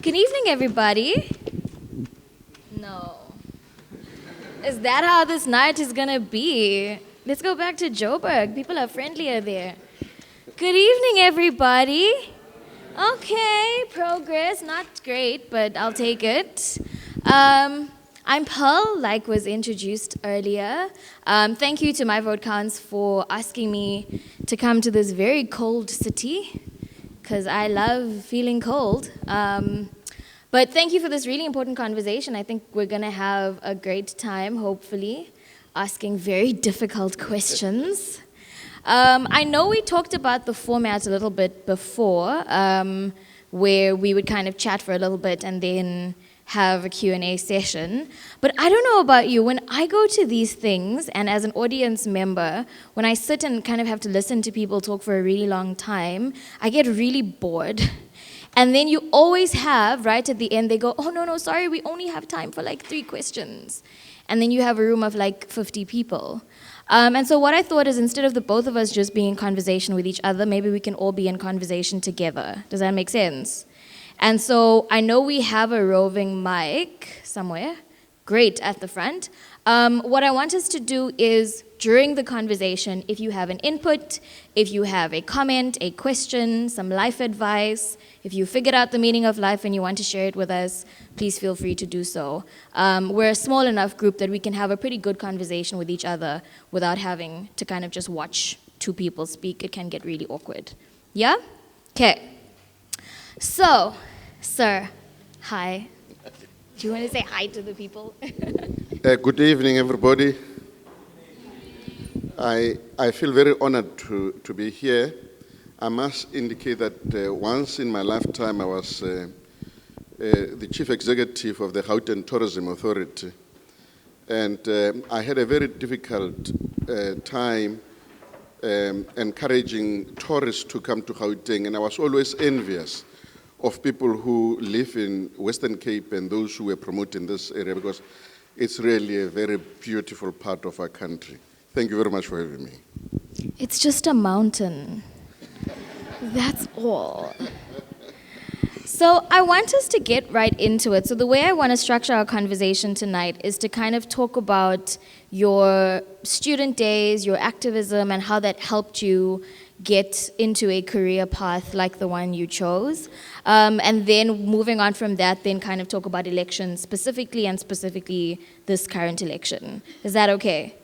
Good evening, everybody. No. Is that how this night is gonna be? Let's go back to Joburg. People are friendlier there. Good evening, everybody. Okay, progress, not great, but I'll take it. I'm Pearl, like was introduced earlier. Thank you to My Vote Counts for asking me to come to this very cold city, because I love feeling cold. But thank you for this really important conversation. I think we're going to have a great time, hopefully, asking very difficult questions. I know we talked about the format a little bit before, where we would kind of chat for a little bit and then have a Q&A session. But I don't know about you, when I go to these things, and as an audience member, when I sit and kind of have to listen to people talk for a really long time, I get really bored. And then you always have, right at the end, they go, oh, no, sorry, we only have time for like 3 questions. And then you have a room of like 50 people. And so what I thought is, instead of the both of us just being in conversation with each other, maybe we can all be in conversation together. Does that make sense? And so I know we have a roving mic somewhere, great, at the front. What I want us to do is, during the conversation, if you have an input, if you have a comment, a question, some life advice, if you figured out the meaning of life and you want to share it with us, please feel free to do so. We're a small enough group that we can have a pretty good conversation with each other without having to kind of just watch 2 people speak. It can get really awkward. Yeah? Okay. So, sir, hi. Do you want to say hi to the people? Good evening, everybody. I feel very honored to be here. I must indicate that once in my lifetime I was the chief executive of the Gauteng Tourism Authority. And I had a very difficult time encouraging tourists to come to Gauteng, and I was always envious of people who live in Western Cape and those who were promoting this area, because it's really a very beautiful part of our country. Thank you very much for having me. It's just a mountain. That's all. So I want us to get right into it. So the way I want to structure our conversation tonight is to kind of talk about your student days, your activism, and how that helped you get into a career path like the one you chose. And then moving on from that, then kind of talk about elections specifically, and specifically this current election. Is that okay?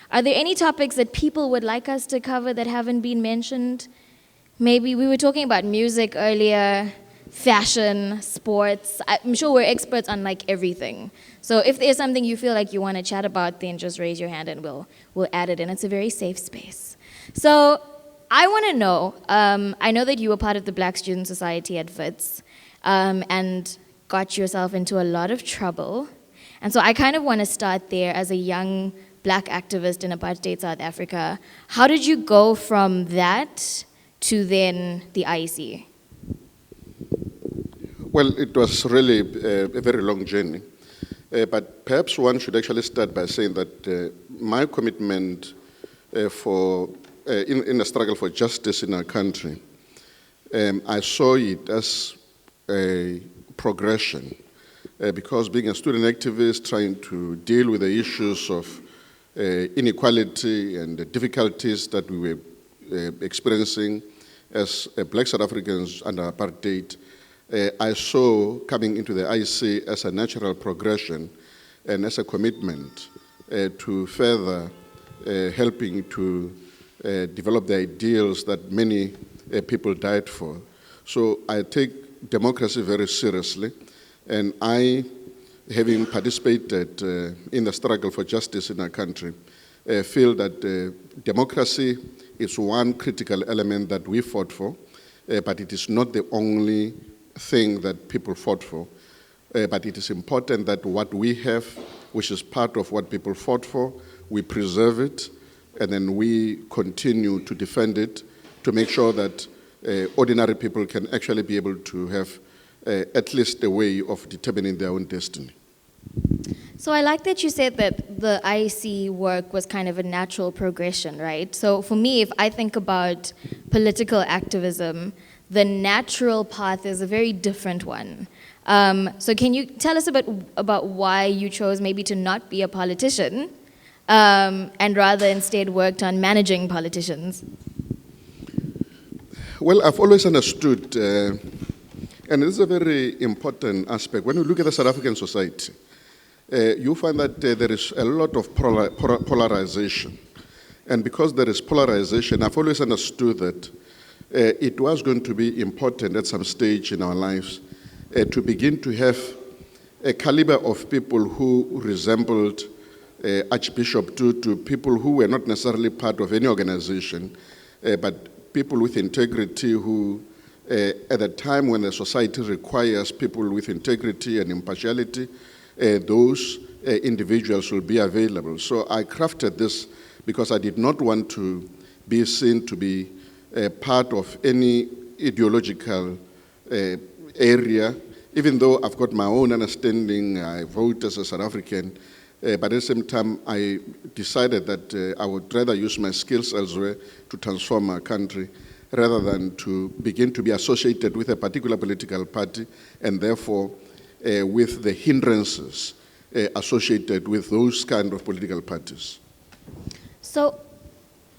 Are there any topics that people would like us to cover that haven't been mentioned? Maybe we were talking about music earlier, fashion, sports. I'm sure we're experts on like everything. So if there's something you feel like you want to chat about, then just raise your hand and we'll add it in. It's a very safe space. So I want to know, I know that you were part of the Black Student Society at Wits and got yourself into a lot of trouble. And so I kind of want to start there as a young Black activist in apartheid South Africa. How did you go from that to then the IEC? Well, it was really a very long journey. But perhaps one should actually start by saying that my commitment in the struggle for justice in our country, I saw it as a progression, because being a student activist, trying to deal with the issues of inequality and the difficulties that we were experiencing as Black South Africans under apartheid, I saw coming into the IEC as a natural progression and as a commitment to further helping to develop the ideals that many people died for. So I take democracy very seriously, and I, having participated in the struggle for justice in our country, feel that democracy is one critical element that we fought for, but it is not the only thing that people fought for. But it is important that what we have, which is part of what people fought for, we preserve it, and then we continue to defend it to make sure that ordinary people can actually be able to have at least a way of determining their own destiny. So I like that you said that the IEC work was kind of a natural progression, right? So for me, if I think about political activism, the natural path is a very different one. So can you tell us about why you chose maybe to not be a politician and rather instead worked on managing politicians? Well, I've always understood, and this is a very important aspect. When you look at the South African society, you find that there is a lot of polarization. And because there is polarization, I've always understood that it was going to be important at some stage in our lives to begin to have a caliber of people who resembled Archbishop Tutu, people who were not necessarily part of any organization, but people with integrity who, at the time when the society requires people with integrity and impartiality, those individuals will be available. So I crafted this because I did not want to be seen to be part of any ideological area, even though I've got my own understanding. I vote as a South African, but at the same time, I decided that I would rather use my skills elsewhere to transform our country rather than to begin to be associated with a particular political party and therefore with the hindrances associated with those kind of political parties. So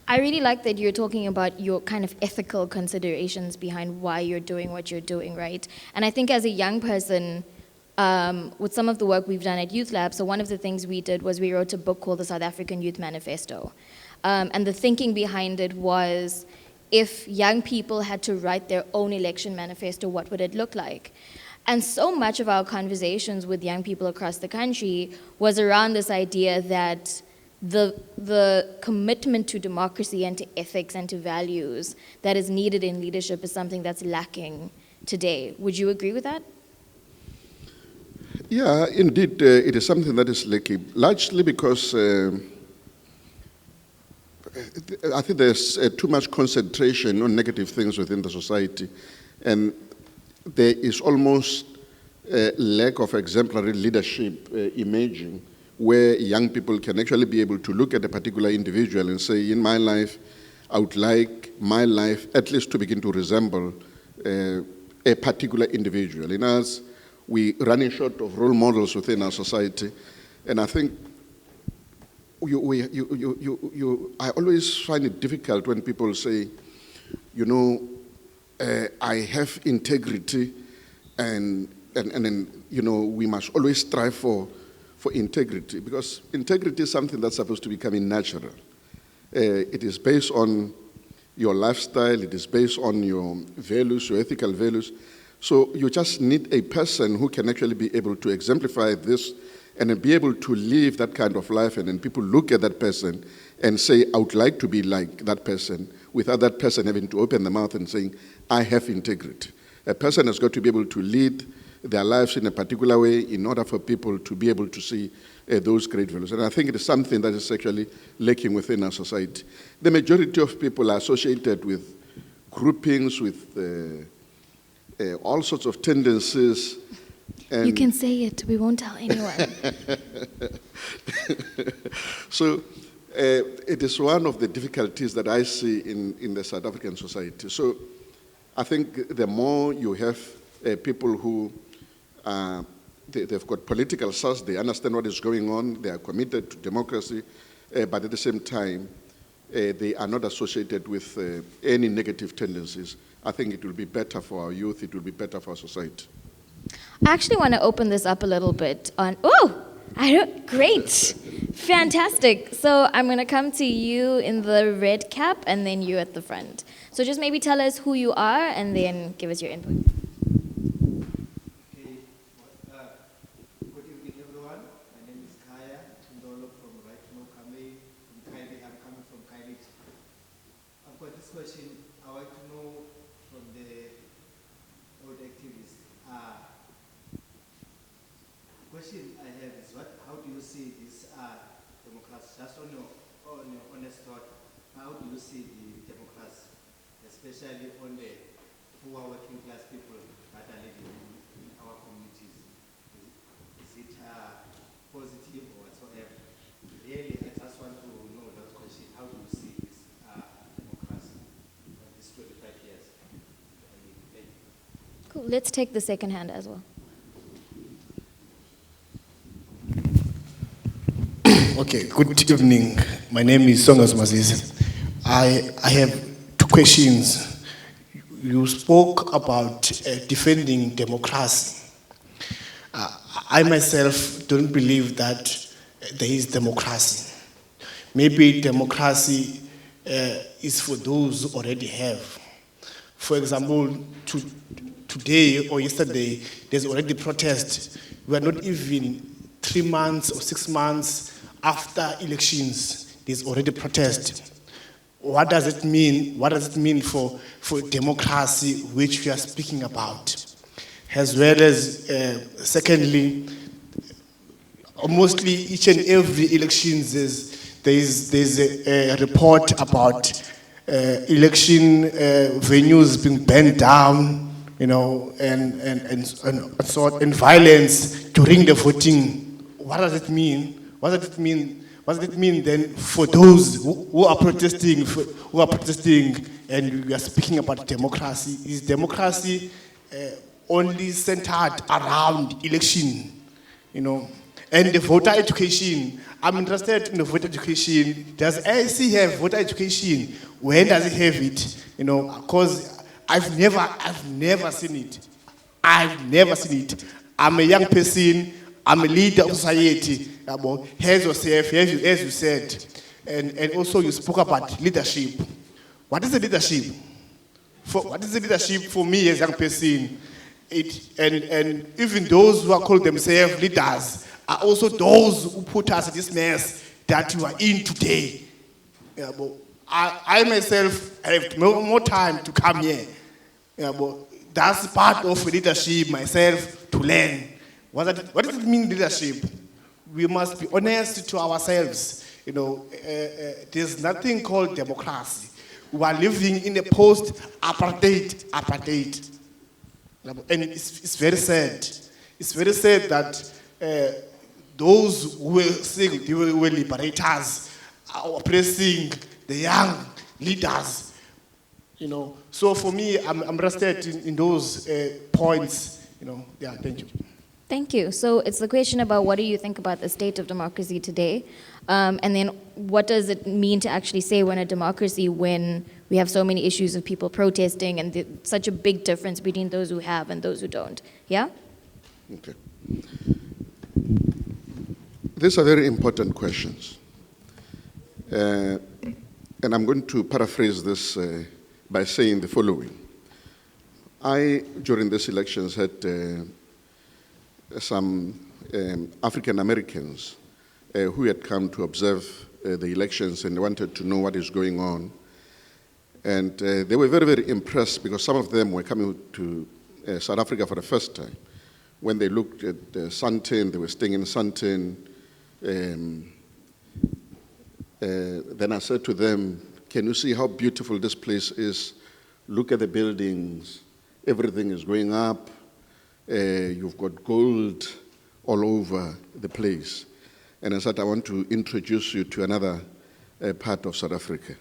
I really like that you're talking about your kind of ethical considerations behind why you're doing what you're doing, right? And I think as a young person, with some of the work we've done at YouthLab, so one of the things we did was we wrote a book called the South African Youth Manifesto. And the thinking behind it was, if young people had to write their own election manifesto, what would it look like? And so much of our conversations with young people across the country was around this idea that the commitment to democracy and to ethics and to values that is needed in leadership is something that's lacking today. Would you agree with that? Yeah, indeed, it is something that is lacking, largely because I think there's too much concentration on negative things within the society, and there is almost a lack of exemplary leadership emerging, where young people can actually be able to look at a particular individual and say, in my life, I would like my life at least to begin to resemble a particular individual. In us, we're running short of role models within our society, and I think I always find it difficult when people say, you know, I have integrity, and you know, we must always strive for integrity, because integrity is something that's supposed to be becoming natural. It is based on your lifestyle, it is based on your values, your ethical values. So you just need a person who can actually be able to exemplify this and then be able to live that kind of life, and then people look at that person and say, I would like to be like that person, without that person having to open the mouth and saying, I have integrity. A person has got to be able to lead their lives in a particular way in order for people to be able to see those great values. And I think it is something that is actually lacking within our society. The majority of people are associated with groupings, with all sorts of tendencies. You can say it, we won't tell anyone. So it is one of the difficulties that I see in the South African society. So I think the more you have people who they've got political sense, they understand what is going on, they are committed to democracy, but at the same time, they are not associated with any negative tendencies. I think it will be better for our youth, it will be better for our society. I actually want to open this up a little bit on, great, fantastic. So I'm going to come to you in the red cap and then you at the front. So just maybe tell us who you are and then give us your input. Good evening, everyone. My name is Kaya Tindolo from I'm coming from Kailiti. I've got this question. I want to know from the old activists. The question I have is, how do you see this democracy? Just on your honest thought, how do you see the democracy, especially on the poor working class people that are living in our communities? Is it positive Cool. Let's take the second hand as well. Okay, good evening. My name is Songas Mazizi. I have two questions. You spoke about defending democracy. I myself don't believe that there is democracy. Maybe democracy is for those who already have. For example, today or yesterday, there's already protest. We are not even 3 months or 6 months after elections. There's already protest. What does it mean? What does it mean for democracy, which we are speaking about? As well as, secondly, mostly each and every election there's a report about election venues being burnt down, and violence during the voting. What does it mean? What does it mean? What does it mean then for those who are protesting? And we are speaking about democracy. Is democracy only centered around election? And the voter education. I'm interested in the voter education. Does IEC have voter education? When does it have it? Because I've never seen it. I've never seen it. I'm a young person. I'm a leader of society. As yourself, as you said, and also you spoke about leadership. What is the leadership? What is the leadership for me as a young person? And even those who are called themselves leaders are also those who put us in this mess that we are in today. I myself have more time to come here. That's part of leadership myself to learn. What does it mean, leadership? We must be honest to ourselves. There's nothing called democracy. We are living in a post-apartheid. And it's very sad. It's very sad that those who were saying they were liberators are oppressing the young leaders. So for me, I'm interested in those points. Thank you. Thank you. So it's the question about what do you think about the state of democracy today? And then what does it mean to actually say we're in a democracy when we have so many issues of people protesting and such a big difference between those who have and those who don't? Yeah? Okay. These are very important questions. And I'm going to paraphrase this by saying the following. I, during these elections, had some African Americans who had come to observe the elections and wanted to know what is going on. And they were very, very impressed because some of them were coming to South Africa for the first time. When they looked at Sandton, they were staying in Sandton. Then I said to them, can you see how beautiful this place is? Look at the buildings. Everything is going up. You've got gold all over the place. And I said, I want to introduce you to another part of South Africa.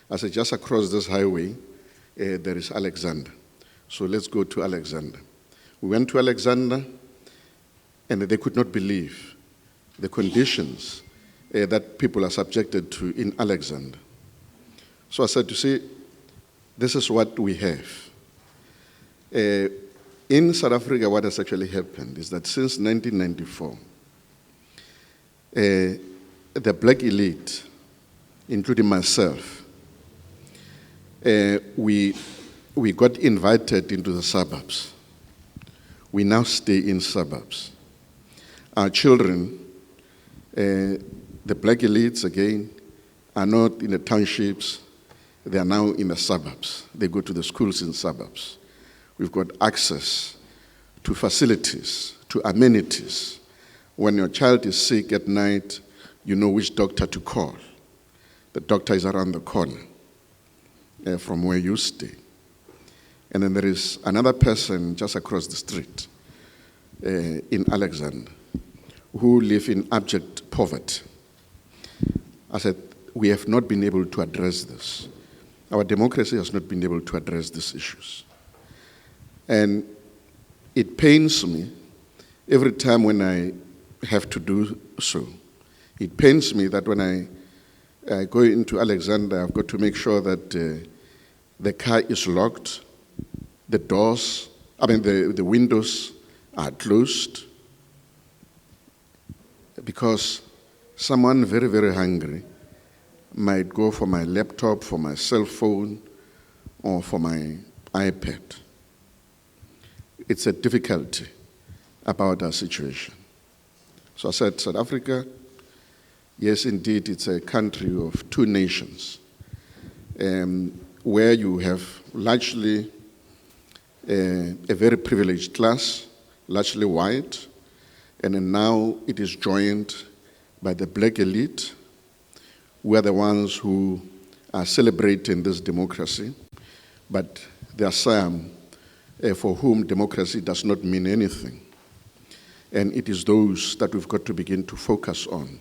I said, just across this highway, there is Alexander. So let's go to Alexander. We went to Alexander, and they could not believe the conditions that people are subjected to in Alexander. So I said, you see, this is what we have. In South Africa, what has actually happened is that since 1994, the black elite, including myself, we got invited into the suburbs. We now stay in suburbs. Our children, the black elites again, are not in the townships. They are now in the suburbs. They go to the schools in suburbs. We've got access to facilities, to amenities. When your child is sick at night, you know which doctor to call. The doctor is around the corner from where you stay. And then there is another person just across the street in Alexander who live in abject poverty. I said, we have not been able to address this. Our democracy has not been able to address these issues. And it pains me every time when I have to do so. It pains me that when I go into Alexander, I've got to make sure that the car is locked, the windows are closed, because someone very, very hungry might go for my laptop, for my cell phone, or for my iPad. It's a difficulty about our situation. So I said, South Africa, yes, indeed, it's a country of two nations, where you have largely a very privileged class, largely white, and then now it is joined by the black elite, who are the ones who are celebrating this democracy, but there are some for whom democracy does not mean anything. And it is those that we've got to begin to focus on,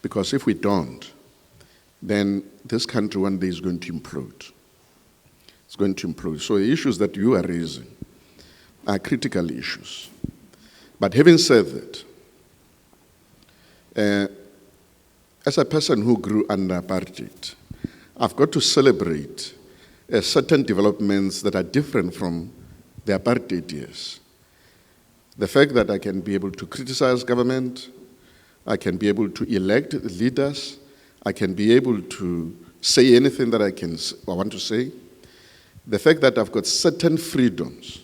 because if we don't, then this country one day is going to implode. It's going to implode. So the issues that you are raising are critical issues. But having said that, as a person who grew under apartheid, I've got to celebrate certain developments that are different from the apartheid years. The fact that I can be able to criticize government, I can be able to elect leaders, I can be able to say anything that I want to say. The fact that I've got certain freedoms,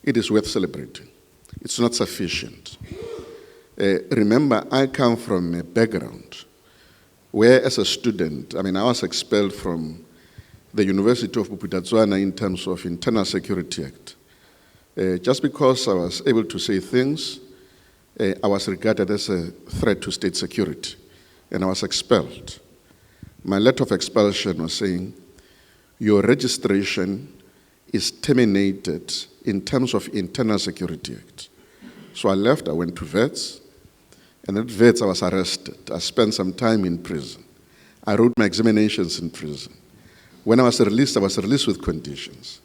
it is worth celebrating. It's not sufficient. Remember, I come from a background where, as a student, I was expelled from the University of Bophuthatswana in terms of Internal Security Act. Just because I was able to say things, I was regarded as a threat to state security, and I was expelled. My letter of expulsion was saying, your registration is terminated in terms of Internal Security Act. So I left, I went to VETS, and at VETS I was arrested. I spent some time in prison. I wrote my examinations in prison. When I was released with conditions.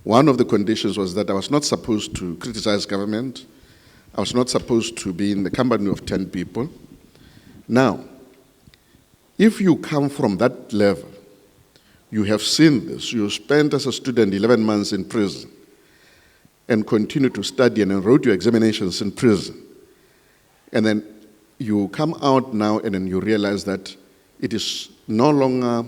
One of the conditions was that I was not supposed to criticize government. I was not supposed to be in the company of 10 people. Now, if you come from that level, you have seen this. You spent as a student 11 months in prison and continue to study and wrote your examinations in prison. And then you come out now and then you realize that it is no longer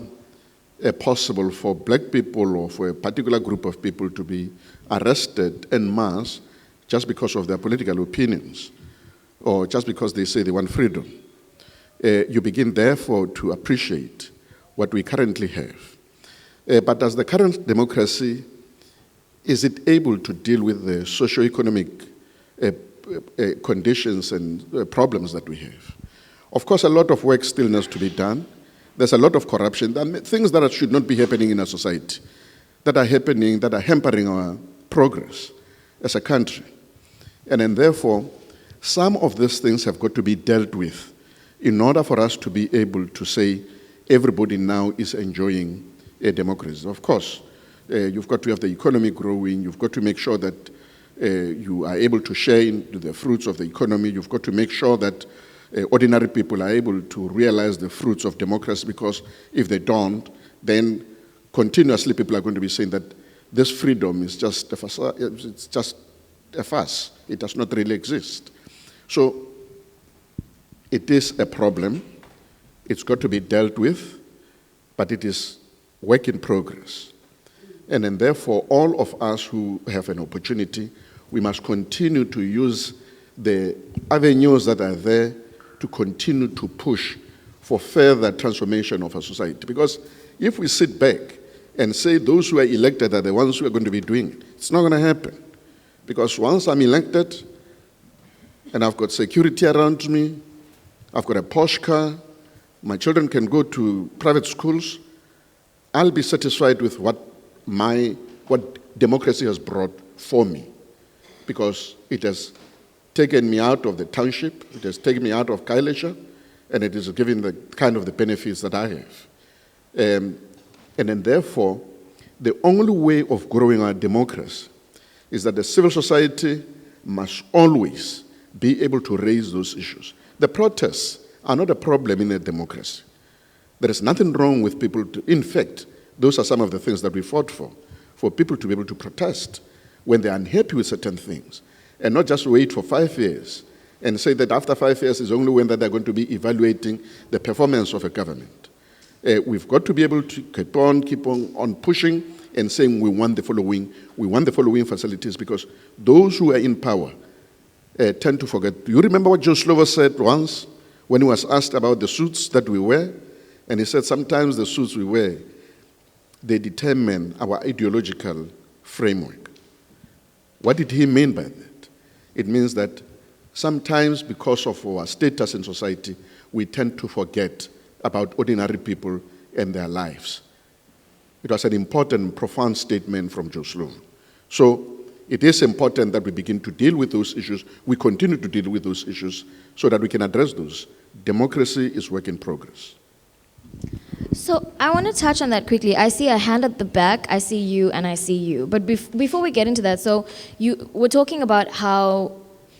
possible for black people or for a particular group of people to be arrested en masse just because of their political opinions or just because they say they want freedom. You begin, therefore, to appreciate what we currently have. But as the current democracy, is it able to deal with the socio-economic conditions and problems that we have? Of course, a lot of work still needs to be done. There's a lot of corruption, things that should not be happening in our society, that are happening, that are hampering our progress as a country. And then therefore, some of these things have got to be dealt with in order for us to be able to say everybody now is enjoying a democracy. Of course, you've got to have the economy growing, you've got to make sure that you are able to share in the fruits of the economy, you've got to make sure that ordinary people are able to realize the fruits of democracy, because if they don't, then continuously people are going to be saying that this freedom is just a farce. It's just a farce. It does not really exist. So it is a problem. It's got to be dealt with, but it is work in progress. And then therefore, all of us who have an opportunity, we must continue to use the avenues that are there to continue to push for further transformation of our society. Because if we sit back and say those who are elected are the ones who are going to be doing it, it's not going to happen. Because once I'm elected and I've got security around me, I've got a posh car, my children can go to private schools, I'll be satisfied with what democracy has brought for me. Because it has taken me out of the township, it has taken me out of Kailesha, and it is giving the kind of the benefits that I have. And then therefore, the only way of growing our democracy is that the civil society must always be able to raise those issues. The protests are not a problem in a democracy. There is nothing wrong with people in fact, those are some of the things that we fought for people to be able to protest when they're unhappy with certain things, and not just wait for 5 years and say that after 5 years is only when that they're going to be evaluating the performance of a government. We've got to be able to keep on pushing and saying we want the following facilities, because those who are in power tend to forget. Do you remember what Joe Slovo said once when he was asked about the suits that we wear? And he said sometimes the suits we wear, they determine our ideological framework. What did he mean by that? It means that sometimes because of our status in society, we tend to forget about ordinary people and their lives. It was an important, profound statement from Joe Slovo. So it is important that we begin to deal with those issues. We continue to deal with those issues so that we can address those. Democracy is work in progress. So I want to touch on that quickly. I see a hand at the back, I see you, and I see you. But before we get into that, so you were talking about how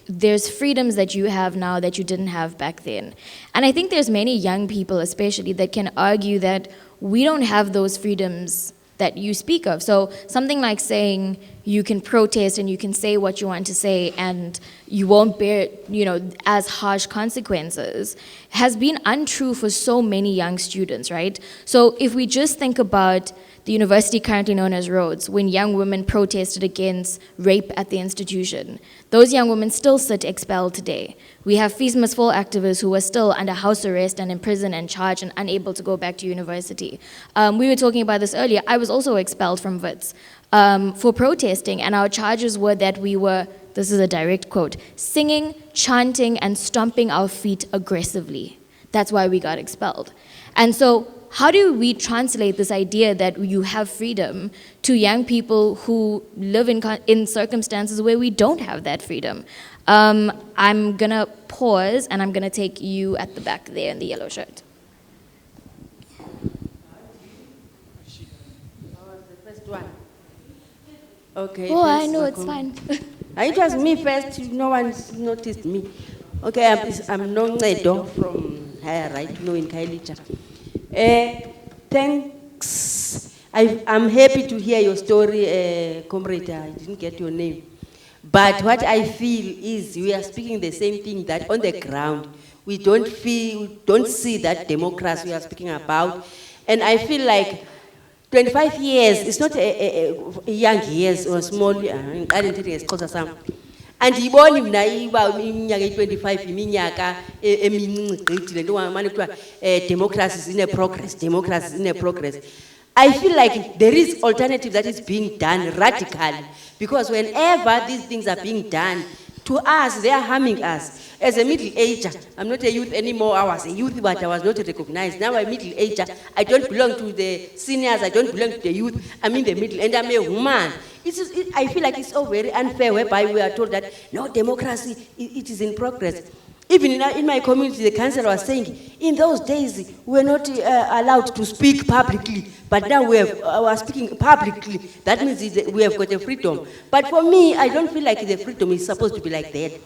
there's freedoms that you have now that you didn't have back then. And I think there's many young people especially that can argue that we don't have those freedoms that you speak of. So something like saying you can protest and you can say what you want to say and you won't bear, as harsh consequences has been untrue for so many young students, right? So if we just think about the university currently known as Rhodes, when young women protested against rape at the institution, those young women still sit expelled today. We have Fees Must Fall activists who are still under house arrest and in prison and charged and unable to go back to university. We were talking about this earlier. I was also expelled from WITS for protesting, and our charges were that we were, this is a direct quote, singing, chanting, and stomping our feet aggressively. That's why we got expelled. And so how do we translate this idea that you have freedom to young people who live in circumstances where we don't have that freedom? I'm going to pause, and I'm going to take you at the back there in the yellow shirt. The first one. Okay. Oh, I know, it's fine. It was me first. No one noticed me. Okay, I'm Noncedo from Higher Right, in Kailicha. Thanks. I'm happy to hear your story, comrade. I didn't get your name. But what I feel is we are speaking the same thing, that on the ground, we don't see that democracy we are speaking about. And I feel like 25 years, it's not a young years or small, and iboni mina iba iminyaka 25 iminyaka eminingi gqithile nto ngamane kuthiwa democracy is in a progress. I feel like there is alternative that is being done radically, because whenever these things are being done to us, they are harming us. As a middle ager, I'm not a youth anymore. I was a youth, but I was not recognized. Now I'm a middle ager. I don't belong to the seniors. I don't belong to the youth. I'm in the middle, and I'm a woman. I feel like it's so very unfair, whereby we are told that no, democracy, it is in progress. Even in my community, the councillor was saying, in those days, we were not allowed to speak publicly, but now we are speaking publicly. That means we have got a freedom. But for me, I don't feel like the freedom is supposed to be like that.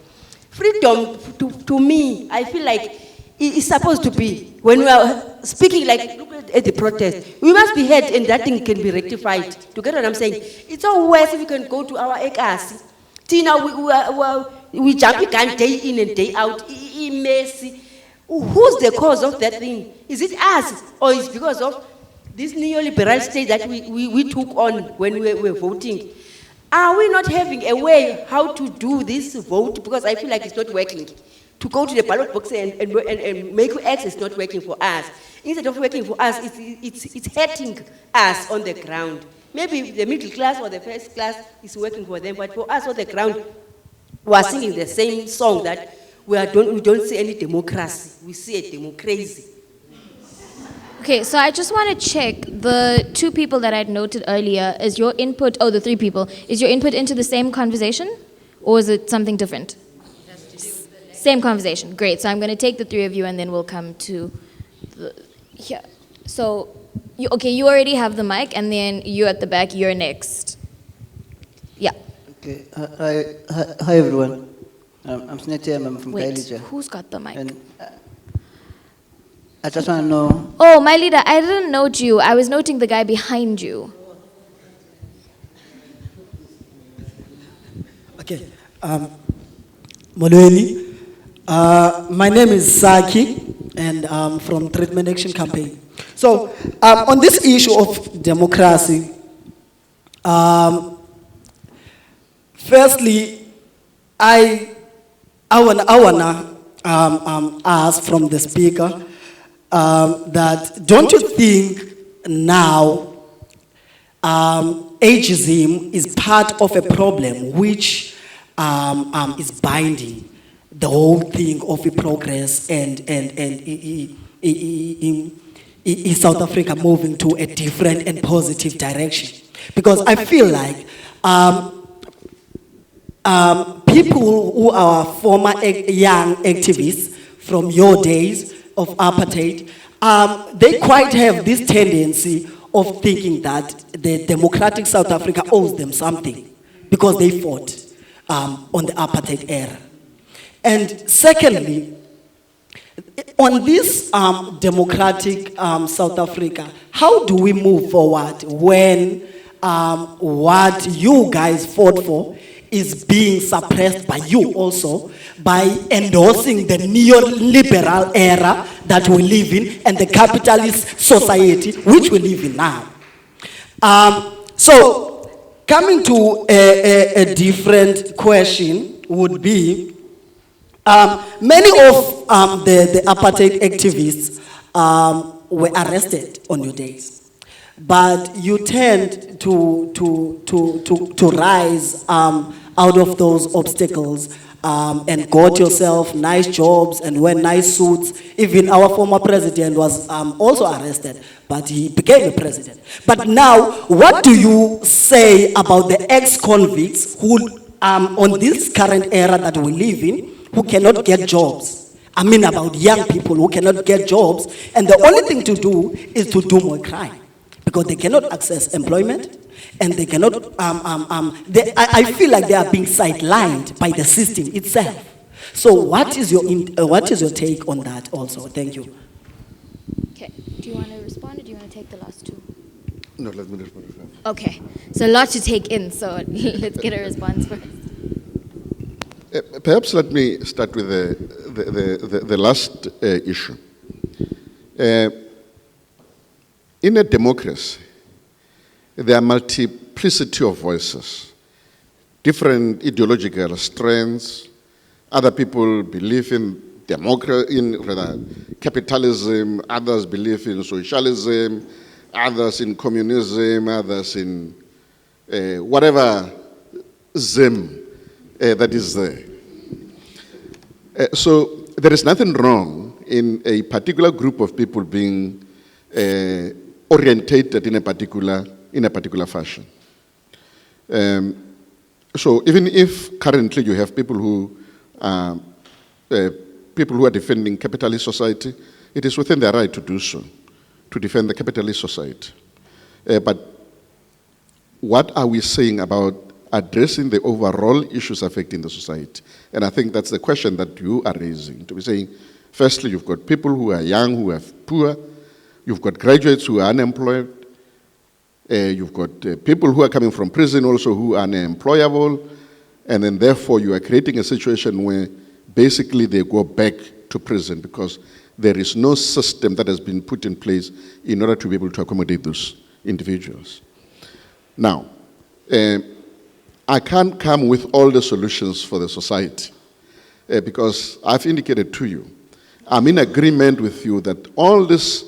Freedom, to me, I feel like it's supposed to be, when we are speaking, like, look at the protest, we must be heard and that thing can be rectified. To get what I'm saying? It's all worse if we can go to our ECAS. Tina, we jump again day in and day out. Messy. Who's the cause of that thing? Is it us, or is it because of this neoliberal state that we took on when we were voting? Are we not having a way how to do this vote? Because I feel like it's not working. To go to the ballot box and make access not working for us. Instead of working for us, it's hurting us on the ground. Maybe the middle class or the first class is working for them, but for us on the ground, we are singing the same song that we don't see any democracy. We see a democracy. Okay, so I just want to check the two people that I'd noted earlier. Is your input, the three people, is your input into the same conversation? Or is it something different? Same conversation. Great. So I'm going to take the three of you and then we'll come to here. So, you already have the mic, and then you at the back, you're next. Yeah. Okay. Hi everyone. I'm Snetty. I'm from Wait, Kailija. who's got the mic? And I just want to know. Oh, my leader, I didn't note you. I was noting the guy behind you. Okay. Molweni. My name is Saki, and I'm from Treatment Action Campaign. So, on this issue of democracy, firstly, I wanna ask from the speaker that don't you think now ageism is part of a problem which is binding the whole thing of the progress and South Africa moving to a different and positive direction? Because I feel like people who are former young activists from your days of apartheid, they quite have this tendency of thinking that the democratic South Africa owes them something because they fought on the apartheid era. And secondly, on this democratic South Africa, how do we move forward when what you guys fought for is being suppressed by you also by endorsing the neoliberal era that we live in and the capitalist society which we live in now? So, coming to a different question would be, many of the apartheid activists were arrested on your days. But you tend to rise out of those obstacles and got yourself nice jobs and wear nice suits. Even our former president was also arrested, but he became a president. But now, what do you say about the ex-convicts who, on this current era that we live in, who cannot get jobs? I mean about young people who cannot get jobs, and the only thing to do is to do more crime, because they cannot access employment, and they cannot, I feel like they are being sidelined by the system itself. So what is your take on that also? Thank you. Okay, do you want to respond or do you want to take the last two? No, let me respond first. Okay, so a lot to take in, so let's get a response first. Perhaps let me start with the last issue. In a democracy, there are multiplicity of voices, different ideological strengths. Other people believe in capitalism, others believe in socialism, others in communism, others in whatever zim that is there. So there is nothing wrong in a particular group of people being orientated in a particular fashion. So even if currently you have people who are defending capitalist society, it is within their right to do so, to defend the capitalist society. But what are we saying about addressing the overall issues affecting the society? And I think that's the question that you are raising, to be saying, firstly, you've got people who are young, who are poor, you've got graduates who are unemployed, you've got people who are coming from prison also who are unemployable, and then therefore you are creating a situation where basically they go back to prison because there is no system that has been put in place in order to be able to accommodate those individuals. Now, I can't come with all the solutions for the society because I've indicated to you, I'm in agreement with you that all these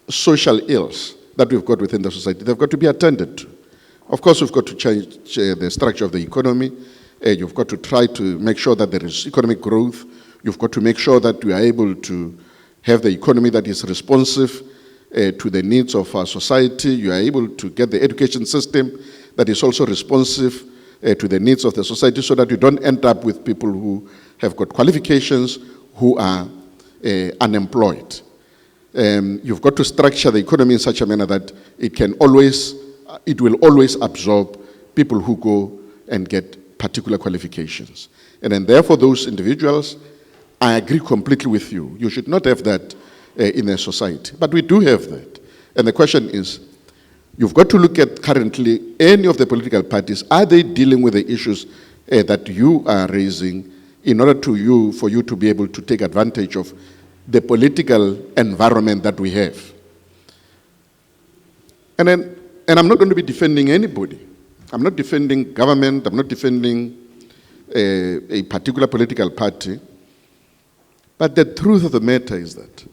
social ills that we've got within the society, they've got to be attended to. Of course, we've got to change the structure of the economy. You've got to try to make sure that there is economic growth. You've got to make sure that we are able to have the economy that is responsive to the needs of our society. You are able to get the education system that is also responsive to the needs of the society so that you don't end up with people who have got qualifications who are unemployed. You've got to structure the economy in such a manner that it will always absorb people who go and get particular qualifications. And then therefore those individuals, I agree completely with you. You should not have that in a society. But we do have that. And the question is, you've got to look at currently any of the political parties, are they dealing with the issues that you are raising in order for you to be able to take advantage of the political environment that we have? And I'm not going to be defending anybody. I'm not defending government, I'm not defending a particular political party. But the truth of the matter is that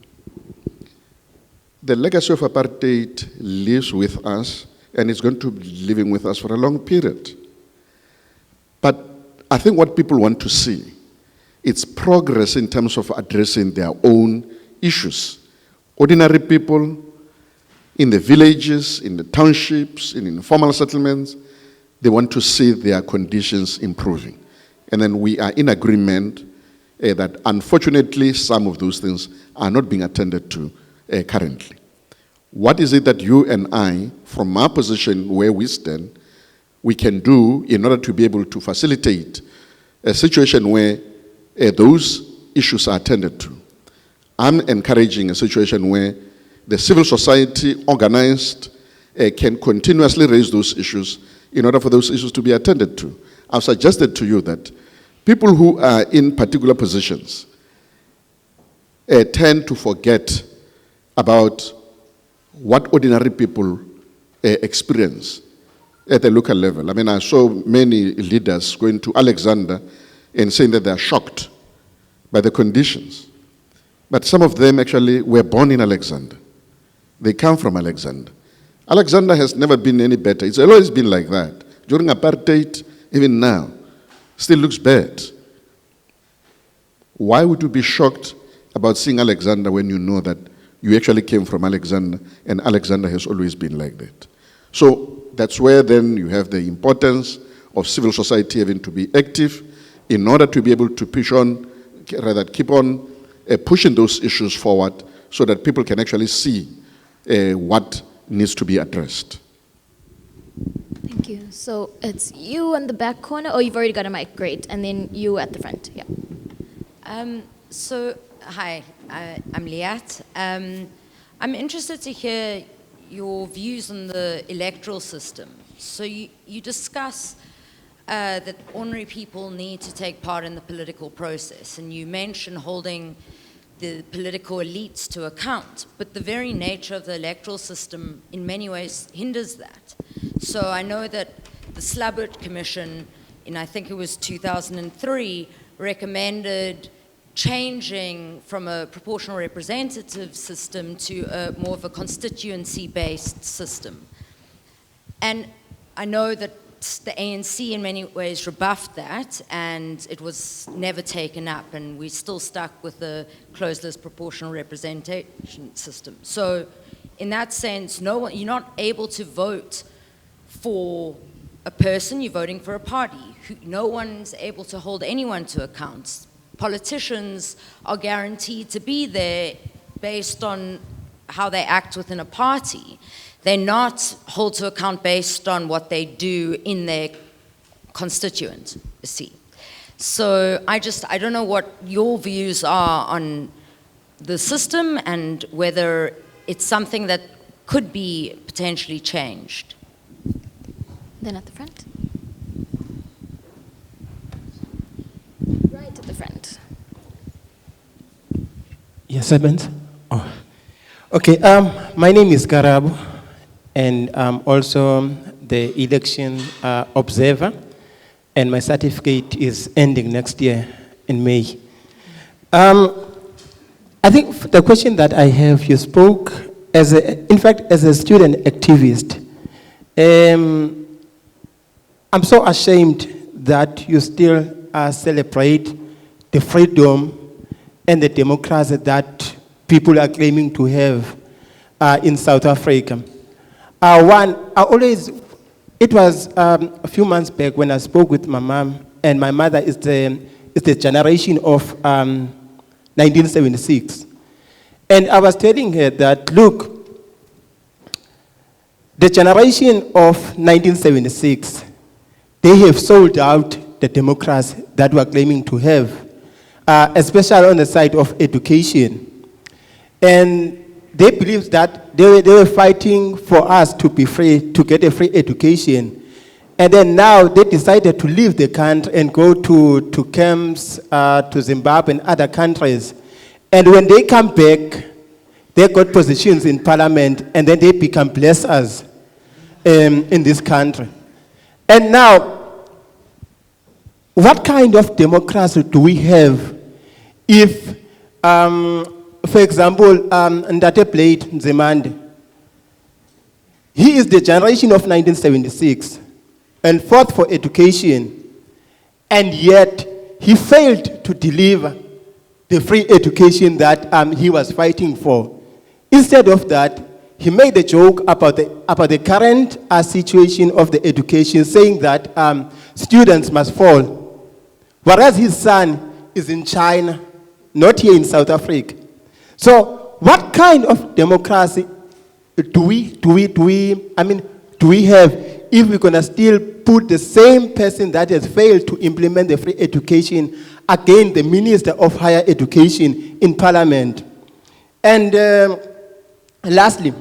the legacy of apartheid lives with us, and it's going to be living with us for a long period. But I think what people want to see, it's progress in terms of addressing their own issues. Ordinary people in the villages, in the townships, in informal settlements, they want to see their conditions improving. And then we are in agreement that unfortunately some of those things are not being attended to currently. What is it that you and I, from our position where we stand, we can do in order to be able to facilitate a situation where those issues are attended to? I'm encouraging a situation where the civil society organized can continuously raise those issues in order for those issues to be attended to. I've suggested to you that people who are in particular positions tend to forget about what ordinary people experience at the local level. I mean, I saw many leaders going to Alexander and saying that they are shocked by the conditions. But some of them actually were born in Alexander. They come from Alexander. Alexander has never been any better. It's always been like that. During apartheid, even now, still looks bad. Why would you be shocked about seeing Alexander when you know that you actually came from Alexander and Alexander has always been like that? So that's where then you have the importance of civil society having to be active in order to be able to keep on pushing those issues forward so that people can actually see what needs to be addressed. Thank you. So it's you in the back corner. Oh, you've already got a mic. Great. And then you at the front. Yeah. Hi, I'm Liat. I'm interested to hear your views on the electoral system. So you discuss that ordinary people need to take part in the political process, and you mention holding the political elites to account, but the very nature of the electoral system in many ways hinders that. So I know that the Slabbert Commission in, I think it was 2003, recommended changing from a proportional representative system to more of a constituency-based system. And I know that the ANC in many ways rebuffed that, and it was never taken up, and we're still stuck with the closed-list proportional representation system. So in that sense, you're not able to vote for a person, you're voting for a party. No one's able to hold anyone to account. Politicians are guaranteed to be there based on how they act within a party. They're not held to account based on what they do in their constituency. So I don't know what your views are on the system and whether it's something that could be potentially changed. Then at the front. Right at the front. Yes, Evans. Oh. Okay, my name is Garabo, and I'm also the election observer, and my certificate is ending next year in May. I think the question that I have, you spoke as a student activist. I'm so ashamed that you still celebrate the freedom and the democracy that people are claiming to have in South Africa. It was a few months back when I spoke with my mom, and my mother is the generation of 1976. And I was telling her that, look, the generation of 1976, they have sold out the democracy that we are claiming to have, especially on the side of education. And they believe that they were fighting for us to be free, to get a free education. And then now they decided to leave the country and go to camps, to Zimbabwe and other countries. And when they come back, they got positions in parliament, and then they become blessers in this country. And now, what kind of democracy do we have if, for example, Ndate Blade Nzimande, he is the generation of 1976 and fought for education, and yet he failed to deliver the free education that he was fighting for. Instead of that, he made a joke about the current situation of the education, saying that students must fall, whereas his son is in China, not here in South Africa. So, what kind of democracy do we have if we're gonna still put the same person that has failed to implement the free education against the Minister of Higher Education in Parliament? And lastly,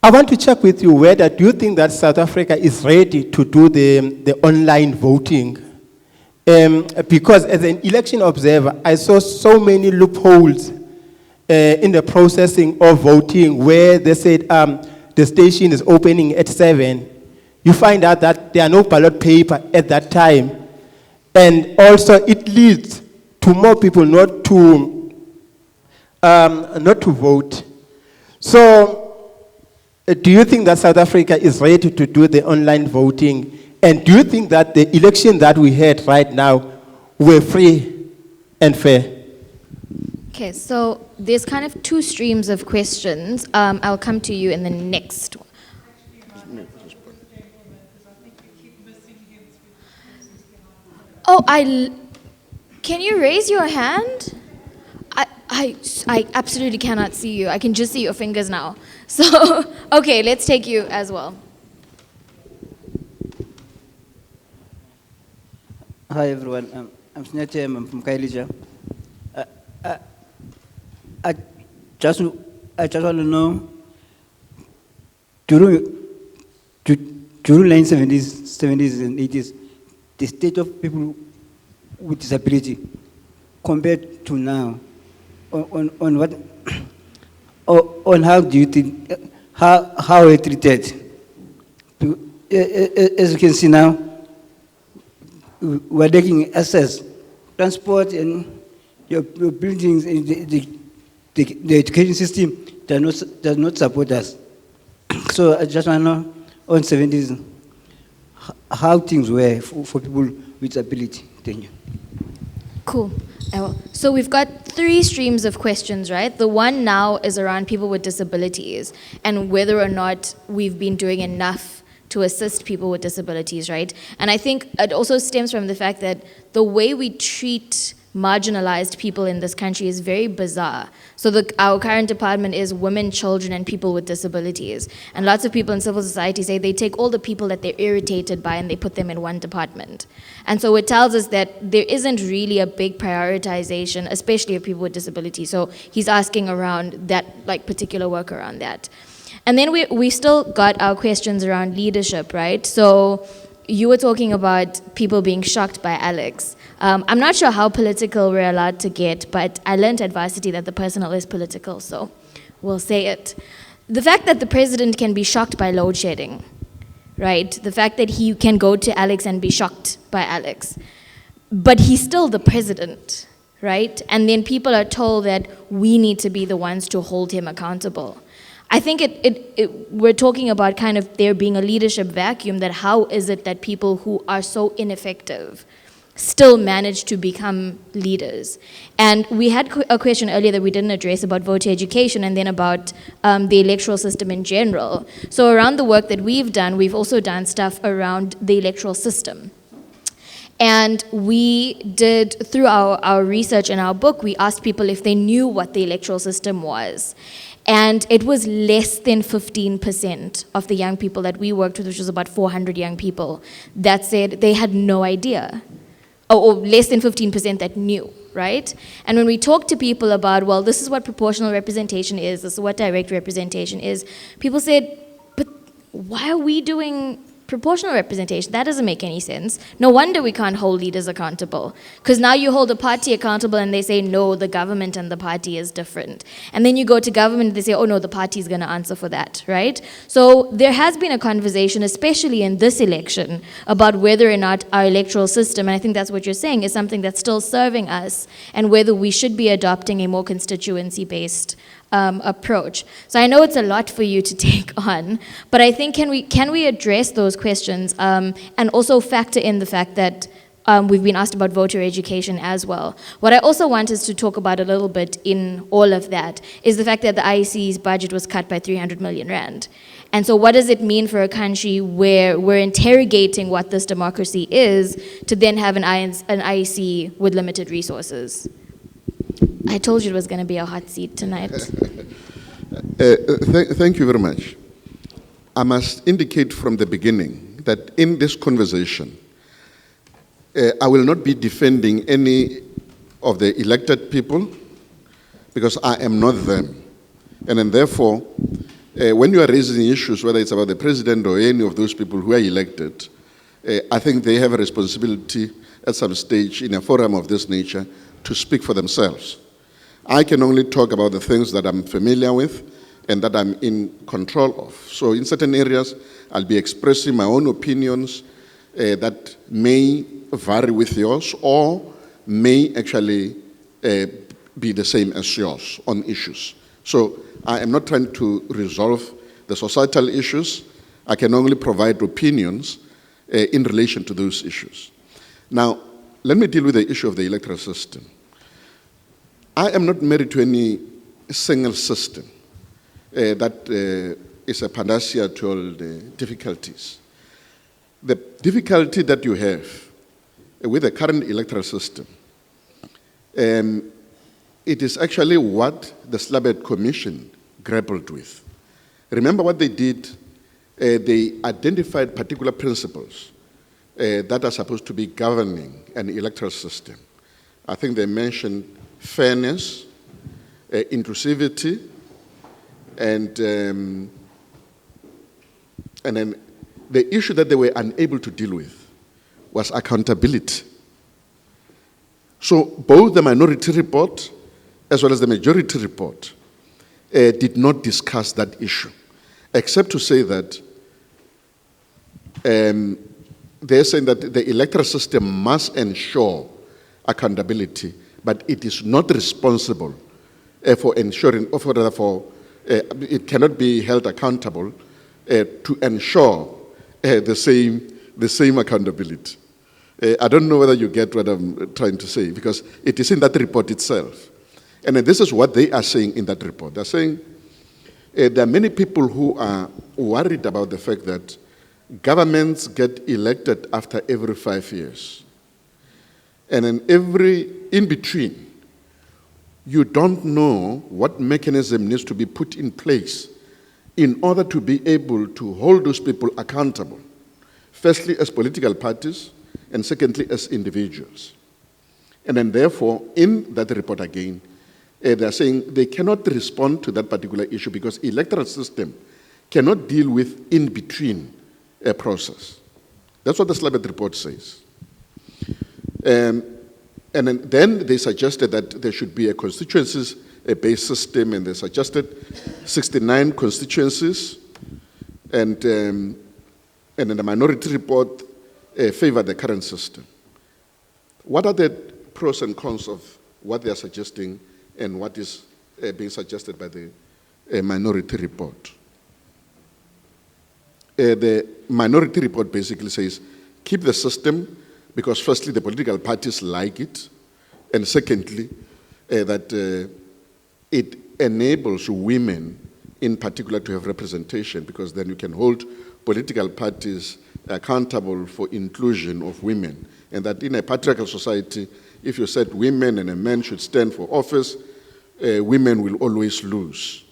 I want to check with you whether do you think that South Africa is ready to do the online voting? Because as an election observer, I saw so many loopholes in the processing of voting where they said the station is opening at 7. You find out that there are no ballot paper at that time. And also it leads to more people not to vote. So do you think that South Africa is ready to do the online voting? And do you think that the election that we had right now were free and fair? Okay, so there's kind of two streams of questions. I'll come to you in the next one. Oh, can you raise your hand? I absolutely cannot see you. I can just see your fingers now. So, okay, let's take you as well. Hi everyone, I'm Snete, I'm from Kailija. I just want to know, during 1970s and 80s, the state of people with disability compared to now, on what, on how do you think, how are treated? As you can see now, we're taking access, transport, and your buildings, and the education system does not support us. So I just want to know, on 70s, how things were for people with disability. Thank you. Cool. So we've got three streams of questions, right? The one now is around people with disabilities and whether or not we've been doing enough to assist people with disabilities, right? And I think it also stems from the fact that the way we treat marginalized people in this country is very bizarre. So our current department is women, children, and people with disabilities. And lots of people in civil society say they take all the people that they're irritated by and they put them in one department. And so it tells us that there isn't really a big prioritization, especially of people with disabilities. So he's asking around that, like, particular work around that. And then we still got our questions around leadership, right? So you were talking about people being shocked by Alex. I'm not sure how political we're allowed to get, but I learned at varsity that the personal is political, so we'll say it. The fact that the president can be shocked by load shedding, right? The fact that he can go to Alex and be shocked by Alex, but he's still the president, right? And then people are told that we need to be the ones to hold him accountable. I think we're talking about kind of there being a leadership vacuum, that how is it that people who are so ineffective still manage to become leaders? And we had a question earlier that we didn't address about voter education and then about the electoral system in general. So around the work that we've done, we've also done stuff around the electoral system. And we did, through our research in our book, we asked people if they knew what the electoral system was. And it was less than 15% of the young people that we worked with, which was about 400 young people, that said they had no idea. Or less than 15% that knew, right? And when we talk to people about, well, this is what proportional representation is, this is what direct representation is, people said, but why are we doing proportional representation? That doesn't make any sense. No wonder we can't hold leaders accountable. Because now you hold a party accountable and they say, no, the government and the party is different. And then you go to government and they say, oh no, the party is going to answer for that, right? So there has been a conversation, especially in this election, about whether or not our electoral system, and I think that's what you're saying, is something that's still serving us, and whether we should be adopting a more constituency-based approach. So I know it's a lot for you to take on, but I think can we address those questions and also factor in the fact that we've been asked about voter education as well. What I also want us to talk about a little bit in all of that is the fact that the IEC's budget was cut by 300 million rand. And so what does it mean for a country where we're interrogating what this democracy is to then have an IEC with limited resources? I told you it was going to be a hot seat tonight. Thank you very much. I must indicate from the beginning that in this conversation, I will not be defending any of the elected people because I am not them. And then therefore, when you are raising issues, whether it's about the president or any of those people who are elected, I think they have a responsibility at some stage in a forum of this nature to speak for themselves. I can only talk about the things that I'm familiar with and that I'm in control of. So in certain areas, I'll be expressing my own opinions that may vary with yours or may actually be the same as yours on issues. So I am not trying to resolve the societal issues. I can only provide opinions in relation to those issues. Now, let me deal with the issue of the electoral system. I am not married to any single system that is a panacea to all the difficulties. The difficulty that you have with the current electoral system, it is actually what the Slabet Commission grappled with. Remember what they did? They identified particular principles that are supposed to be governing an electoral system. I think they mentioned fairness, inclusivity, and then the issue that they were unable to deal with was accountability. So both the minority report as well as the majority report did not discuss that issue, except to say that they're saying that the electoral system must ensure accountability, but it is not responsible for ensuring, or therefore, it cannot be held accountable to ensure the same accountability. I don't know whether you get what I'm trying to say, because it is in that report itself. And this is what they are saying in that report. They're saying there are many people who are worried about the fact that governments get elected after every 5 years. And in between, you don't know what mechanism needs to be put in place in order to be able to hold those people accountable. Firstly, as political parties, and secondly, as individuals. And then therefore, in that report again, they're saying they cannot respond to that particular issue because electoral system cannot deal with in-between a process. That's what the Slabet report says. And then they suggested that there should be a constituencies-based system, and they suggested 69 constituencies, and then the minority report favored the current system. What are the pros and cons of what they are suggesting and what is being suggested by the minority report? The minority report basically says, keep the system, because firstly, the political parties like it, and secondly, that it enables women in particular to have representation, because then you can hold political parties accountable for inclusion of women. And that in a patriarchal society, if you said women and a man should stand for office, women will always lose.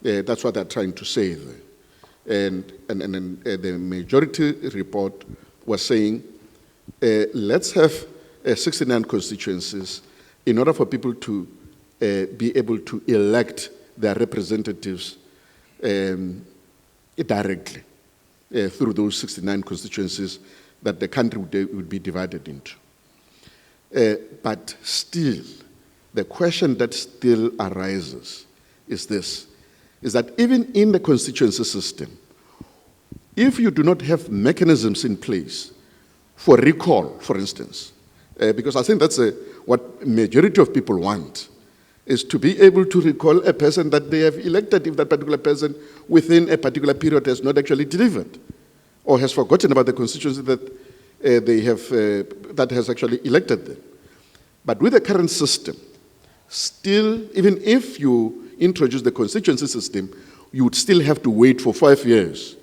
That's what they're trying to say there. And the majority report was saying, let's have 69 constituencies in order for people to be able to elect their representatives directly through those 69 constituencies that the country would be divided into. But still, the question that still arises is this, is that even in the constituency system, if you do not have mechanisms in place for recall, for instance, because I think that's what majority of people want, is to be able to recall a person that they have elected if that particular person within a particular period has not actually delivered or has forgotten about the constituency that they have, that has actually elected them. But with the current system, still, even if you introduce the constituency system, you would still have to wait for 5 years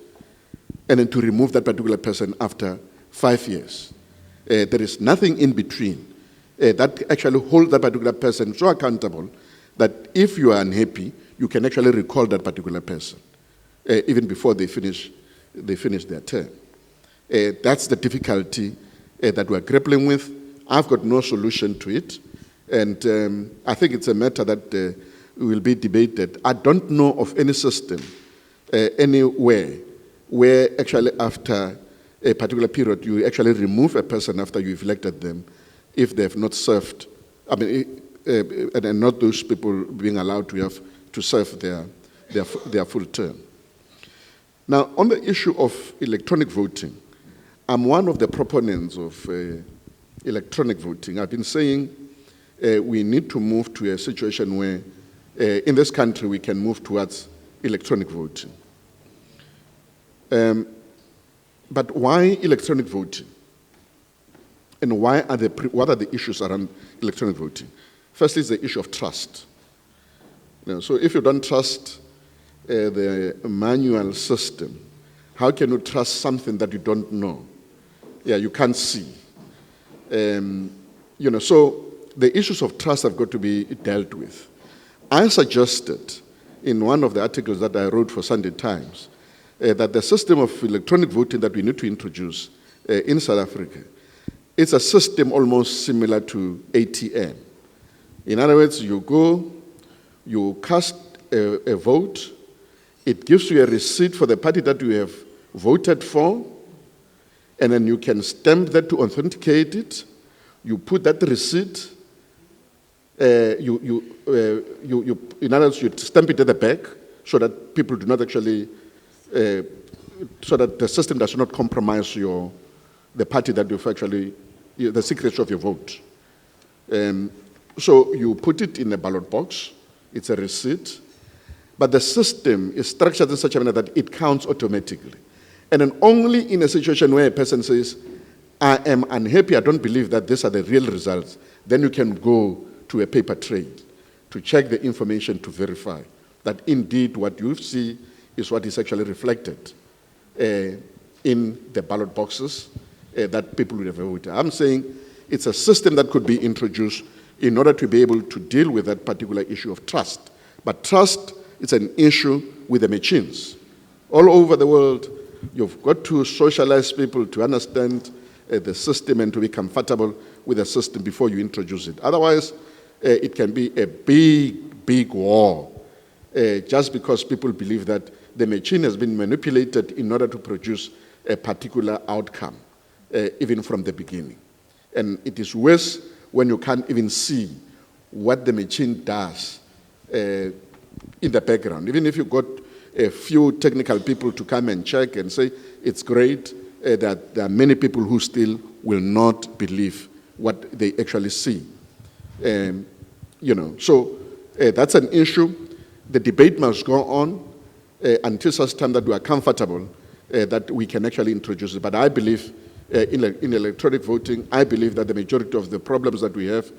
and then to remove that particular person after 5 years. There is nothing in between that actually holds that particular person so accountable that if you are unhappy, you can actually recall that particular person, even before they finish their term. That's the difficulty that we're grappling with. I've got no solution to it, and I think it's a matter that will be debated. I don't know of any system anywhere where actually after a particular period you actually remove a person after you've elected them if they have not served, and not those people being allowed to have to serve their full term. Now, on the issue of electronic voting, I'm one of the proponents of electronic voting. I've been saying we need to move to a situation where in this country we can move towards electronic voting. But why electronic voting? And what are the issues around electronic voting? Firstly, is the issue of trust. So if you don't trust the manual system, how can you trust something that you don't know? Yeah, you can't see. So the issues of trust have got to be dealt with. I suggested in one of the articles that I wrote for Sunday Times that the system of electronic voting that we need to introduce in South Africa, it's a system almost similar to ATM. In other words, you go, you cast a vote, it gives you a receipt for the party that you have voted for, and then you can stamp that to authenticate it. You put that receipt, in other words, you stamp it at the back so that people do not actually, so that the system does not compromise the party that you've actually, the secrecy of your vote. So you put it in a ballot box, it's a receipt, but the system is structured in such a manner that it counts automatically. And then only in a situation where a person says, I am unhappy, I don't believe that these are the real results, then you can go to a paper trail to check the information to verify that indeed what you see is what is actually reflected in the ballot boxes that people would have voted. I'm saying it's a system that could be introduced in order to be able to deal with that particular issue of trust. But trust is an issue with the machines. All over the world, you've got to socialize people to understand the system and to be comfortable with the system before you introduce it. Otherwise, it can be a big, big war just because people believe that the machine has been manipulated in order to produce a particular outcome, even from the beginning. And it is worse when you can't even see what the machine does in the background. Even if you got a few technical people to come and check and say it's great, that there are many people who still will not believe what they actually see. So that's an issue. The debate must go on until such time that we are comfortable that we can actually introduce it. But I believe in electronic voting, I believe that the majority of the problems that we have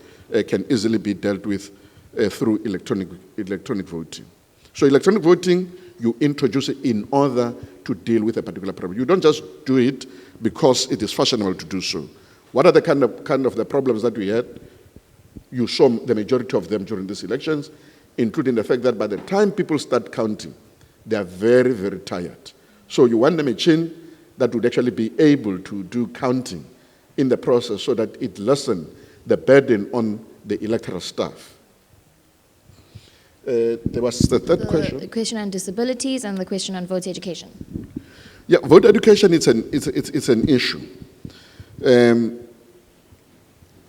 can easily be dealt with through electronic voting. So electronic voting, you introduce it in order to deal with a particular problem. You don't just do it because it is fashionable to do so. What are the kind of the problems that we had? You saw the majority of them during these elections. including the fact that by the time people start counting, they are very, very tired. So you want a machine that would actually be able to do counting in the process so that it lessens the burden on the electoral staff. There was the third question. The question on disabilities and the question on voter education. Yeah, voter education, it's an issue.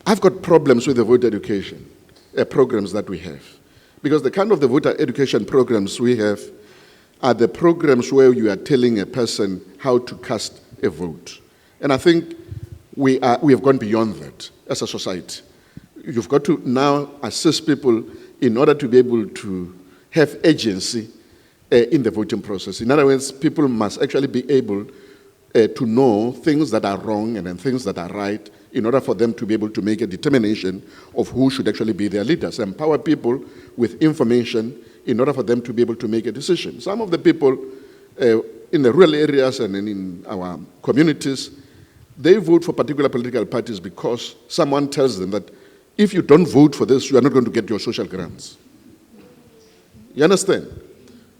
I've got problems with the voter education programs that we have. Because the kind of the voter education programs we have are the programs where you are telling a person how to cast a vote. And I think we have gone beyond that as a society. You've got to now assist people in order to be able to have agency in the voting process. In other words, people must actually be able to know things that are wrong and then things that are right in order for them to be able to make a determination of who should actually be their leaders. Empower people with information in order for them to be able to make a decision. Some of the people in the rural areas and in our communities, they vote for particular political parties because someone tells them that if you don't vote for this, you are not going to get your social grants. You understand?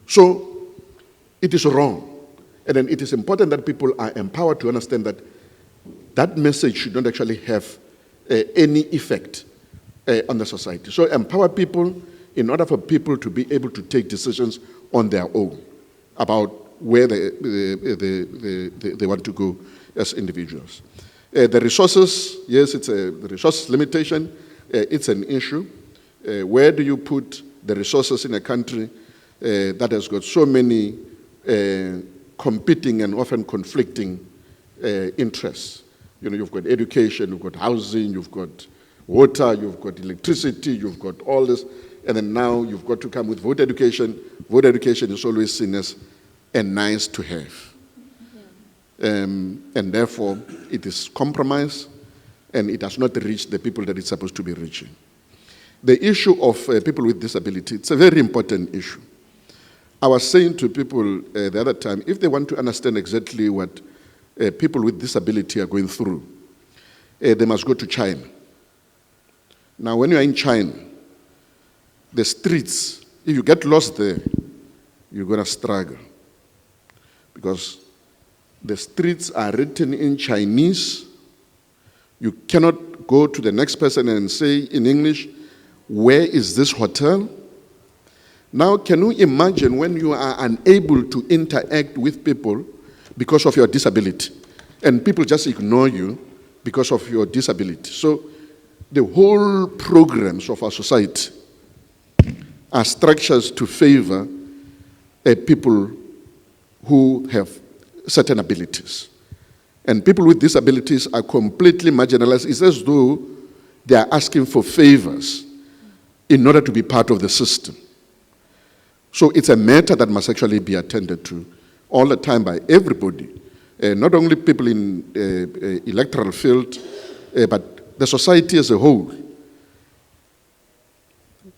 So it is wrong. And then it is important that people are empowered to understand that that message should not actually have any effect on the society. So empower people in order for people to be able to take decisions on their own about where they want to go as individuals. The resources, yes, it's the resource limitation. It's an issue. Where do you put the resources in a country that has got so many competing and often conflicting interests? You know, you've got education, you've got housing, you've got water, you've got electricity, you've got all this, and then now you've got to come with voter education. Voter education is always seen as a nice to have. And therefore, it is compromised, and it has not reached the people that it's supposed to be reaching. The issue of people with disability, it's a very important issue. I was saying to people the other time, if they want to understand exactly what people with disability are going through, they must go to China. Now, when you are in China, the streets, if you get lost there, you're going to struggle. Because the streets are written in Chinese. You cannot go to the next person and say in English, where is this hotel? Now, can you imagine when you are unable to interact with people because of your disability, and people just ignore you because of your disability? So the whole programs of our society are structures to favor people who have certain abilities. And people with disabilities are completely marginalized. It's as though they are asking for favors in order to be part of the system. So it's a matter that must actually be attended to all the time by everybody, not only people in electoral field, but the society as a whole.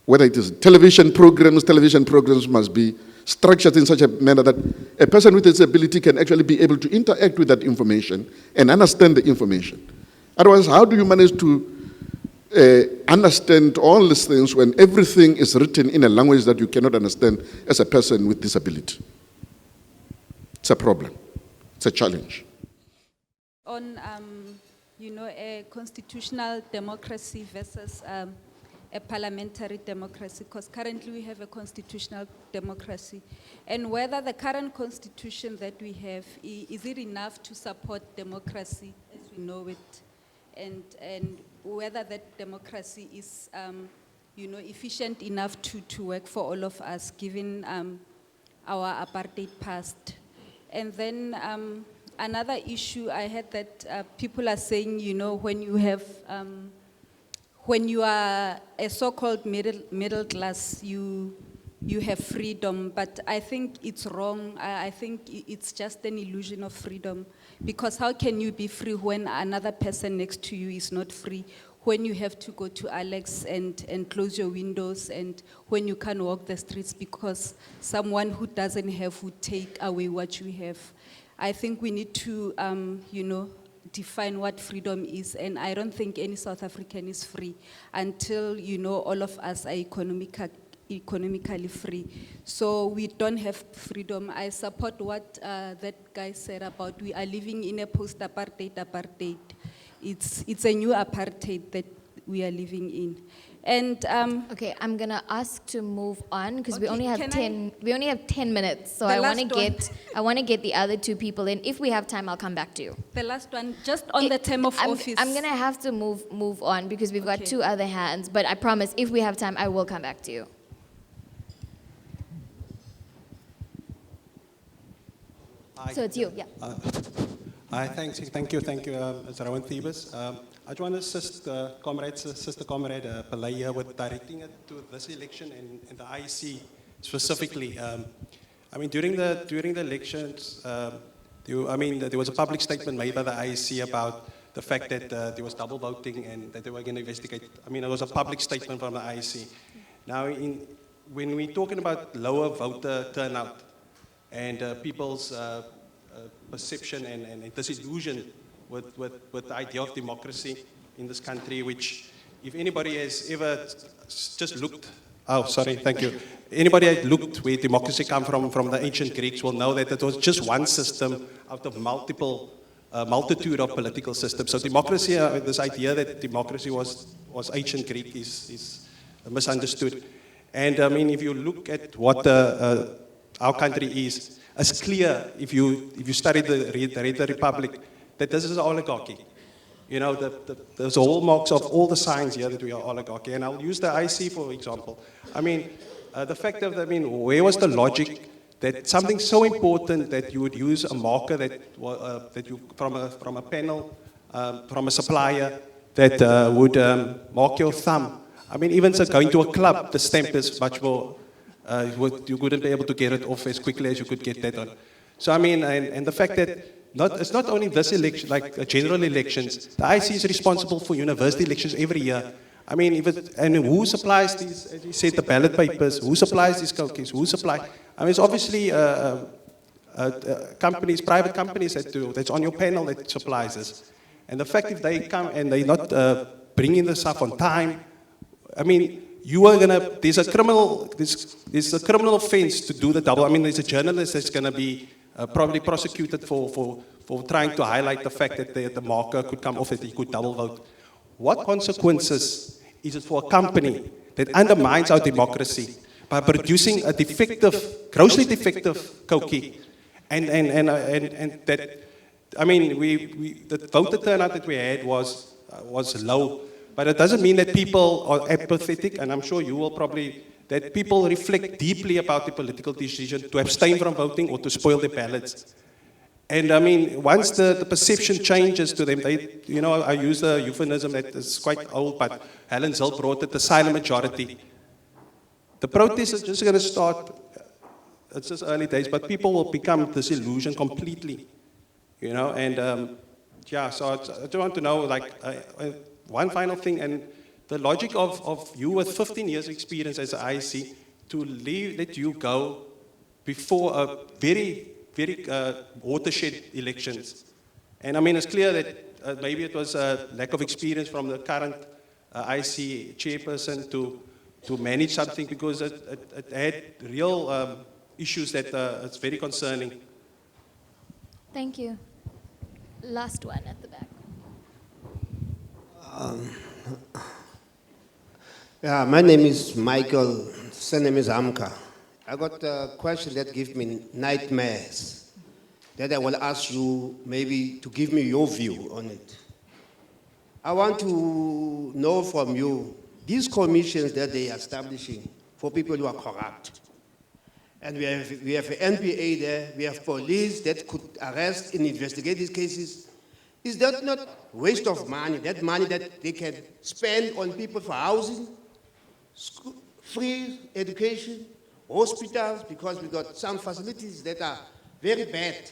Whether it is television programs must be structured in such a manner that a person with a disability can actually be able to interact with that information and understand the information. Otherwise, how do you manage to understand all these things when everything is written in a language that you cannot understand as a person with disability? It's a problem. It's a challenge. On, a constitutional democracy versus a parliamentary democracy, because currently we have a constitutional democracy, and whether the current constitution that we have, is it enough to support democracy as we know it, and whether that democracy is, efficient enough to work for all of us, given our apartheid past. And then another issue, I heard that people are saying, when you are a so-called middle class, you have freedom, but I think it's wrong. I think it's just an illusion of freedom, because how can you be free when another person next to you is not free? When you have to go to Alex and close your windows, and when you can't walk the streets because someone who doesn't have would take away what you have. I think we need to, define what freedom is, and I don't think any South African is free until, all of us are economically free. So we don't have freedom. I support what that guy said about we are living in a post-apartheid apartheid. It's a new apartheid that we are living in. And Okay, I'm gonna ask to move on because we Okay, only have can 10 minutes. So The I want to last one. get the other two people in. If we have time, I'll come back to you. the last one, just on the term of office. I'm gonna have to move on because we've got Okay. 2 other hands. But I promise, if we have time, I will come back to you. Hi. So it's you, yeah. Hi, thank you, Mr. Rowan Thebus. I just want to assist Sister Comrade Pillay here with directing it to this election and the IEC specifically. I mean, during the elections, there was a public statement made by the IEC about the fact that there was double voting and that they were going to investigate. I mean, it was a public statement from the IEC. Now, when we're talking about lower voter turnout and people's perception and disillusion with the idea of democracy in this country, which if anybody has ever just looked, anybody has looked where democracy come from the ancient Greeks will know that it was just one system out of multitude of political systems. So democracy, this idea that democracy was ancient Greek is misunderstood. And I mean, if you look at what our country is, it's clear if you study the Republic that this is an oligarchy. You know, there's hallmarks of all the signs here that we are oligarchy. And I'll use the IC for example. I mean, the fact of, where was the logic that something so important that you would use a marker that you from a panel, from a supplier that would mark your thumb. I mean, even so going to a club, the stamp is much more. You wouldn't be able to get it off as quickly as you could get that on. So I mean, and the fact that it's not only this election, like general elections, the IEC is responsible for university elections every year. I mean, and who supplies these, as you said, the ballot papers, who supplies these cookies, who supply? I mean, it's obviously companies, private companies that do, that's on your panel that supplies this. And the fact if they come and they're not bringing this up on time, I mean, you are gonna, there's a criminal offense to do the double. I mean, there's a journalist that's gonna be probably prosecuted for trying to highlight the fact that the marker could come off, that he could double vote. What consequences is it for a company that undermines our democracy by producing a defective, grossly defective cookie? And that, I mean, the voter turnout that we had was low. But it doesn't mean that people are apathetic, and I'm sure you will probably, that people reflect deeply about the political decision to abstain from voting or to spoil their ballots. And I mean, once the perception changes to them, they, you know, I use a euphemism that is quite old, but Helen Zell brought it, the silent majority. The protest is just going to start, it's just early days, but people will become disillusioned completely, you know, and yeah, so I just want to know, like, one final thing, and the logic of you with 15 years experience as an IEC to let you go before a very watershed elections. And I mean, it's clear that maybe it was a lack of experience from the current IEC chairperson to manage something, because it had real issues that it's very concerning. Thank you. Last one at the back. Yeah, my name is Michael, surname is Amka. I got a question that gives me nightmares that I will ask you maybe to give me your view on it. I want to know from you, these commissions that they are establishing for people who are corrupt, and we have an NPA there, we have police that could arrest and investigate these cases. Is that not waste of money, that money that they can spend on people for housing, school, free education, hospitals, because we got some facilities that are very bad.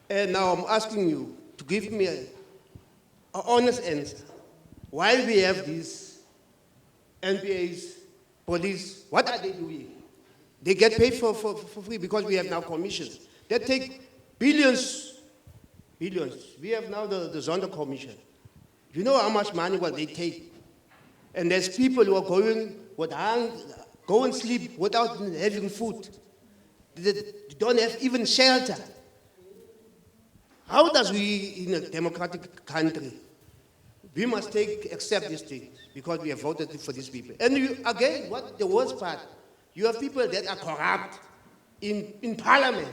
And now I'm asking you to give me an honest answer. Why we have these NPAs, police, what are they doing? They get paid for free because we have now commissions that take billions. We have now the Zondo Commission. You know how much money will they take? And there's people who are going with go and sleep without having food. They don't have even shelter. How does we, in a democratic country, we must accept these things because we have voted for these people. And again, what the worst part, you have people that are corrupt in parliament,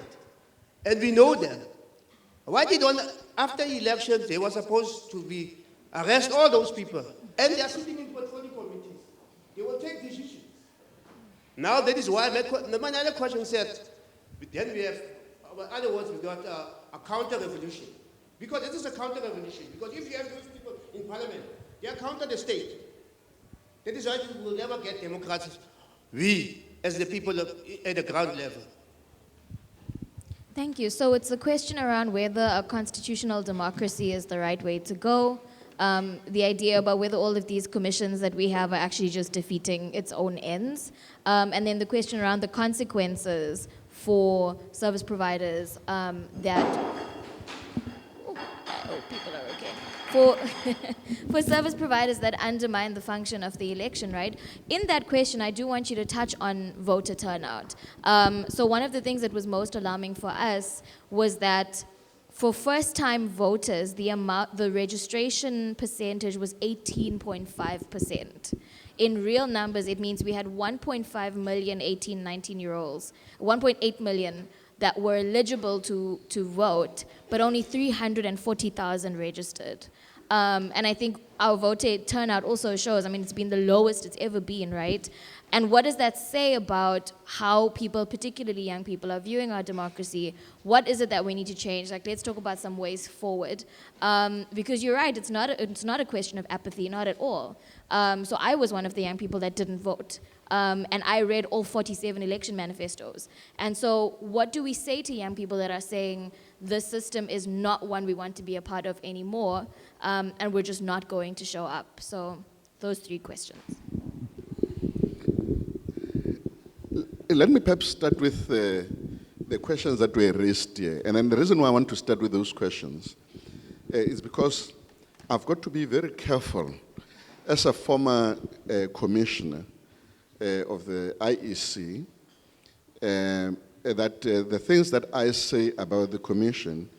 and we know them. Why they don't, after elections, they were supposed to arrest all those people, and they are sitting in portfolio committees. They will take decisions. Now that is why my other question said, then we have, in other words, we got a counter-revolution. Because this is a counter-revolution. Because if you have those people in parliament, they are counter the state. That is why we will never get democracy. We, as the people at the ground level. Thank you. So it's a question around whether a constitutional democracy is the right way to go. The idea about whether all of these commissions that we have are actually just defeating its own ends. And then the question around the consequences for service providers people are okay. For service providers that undermine the function of the election, right? In that question, I do want you to touch on voter turnout. So one of the things that was most alarming for us was that for first-time voters, the registration percentage was 18.5%. In real numbers, it means we had 1.5 million 18, 19-year-olds, 1.8 million that were eligible to vote, but only 340,000 registered. And I think our voter turnout also shows, I mean, it's been the lowest it's ever been, right? And what does that say about how people, particularly young people, are viewing our democracy? What is it that we need to change? Like, let's talk about some ways forward. Because you're right, it's not a question of apathy, not at all. So I was one of the young people that didn't vote. And I read all 47 election manifestos. And so what do we say to young people that are saying this system is not one we want to be a part of anymore, and we're just not going to show up? So those three questions. Let me perhaps start with the questions that were raised here. And then the reason why I want to start with those questions is because I've got to be very careful as a former commissioner of the IEC, that the things that I say about the commission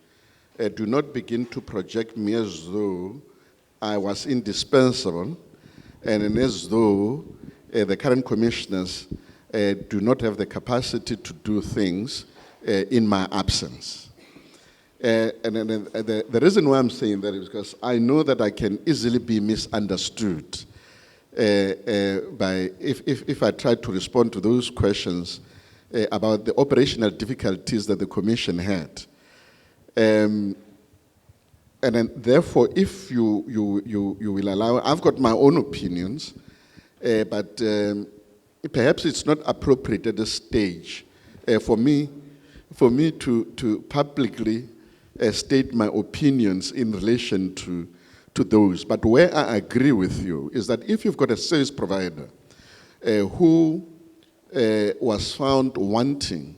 do not begin to project me as though I was indispensable and as though the current commissioners do not have the capacity to do things in my absence. And the reason why I'm saying that is because I know that I can easily be misunderstood if I try to respond to those questions about the operational difficulties that the commission had. And then therefore, if you will allow, I've got my own opinions, but perhaps it's not appropriate at this stage for me to publicly state my opinions in relation to those. But where I agree with you is that if you've got a service provider who was found wanting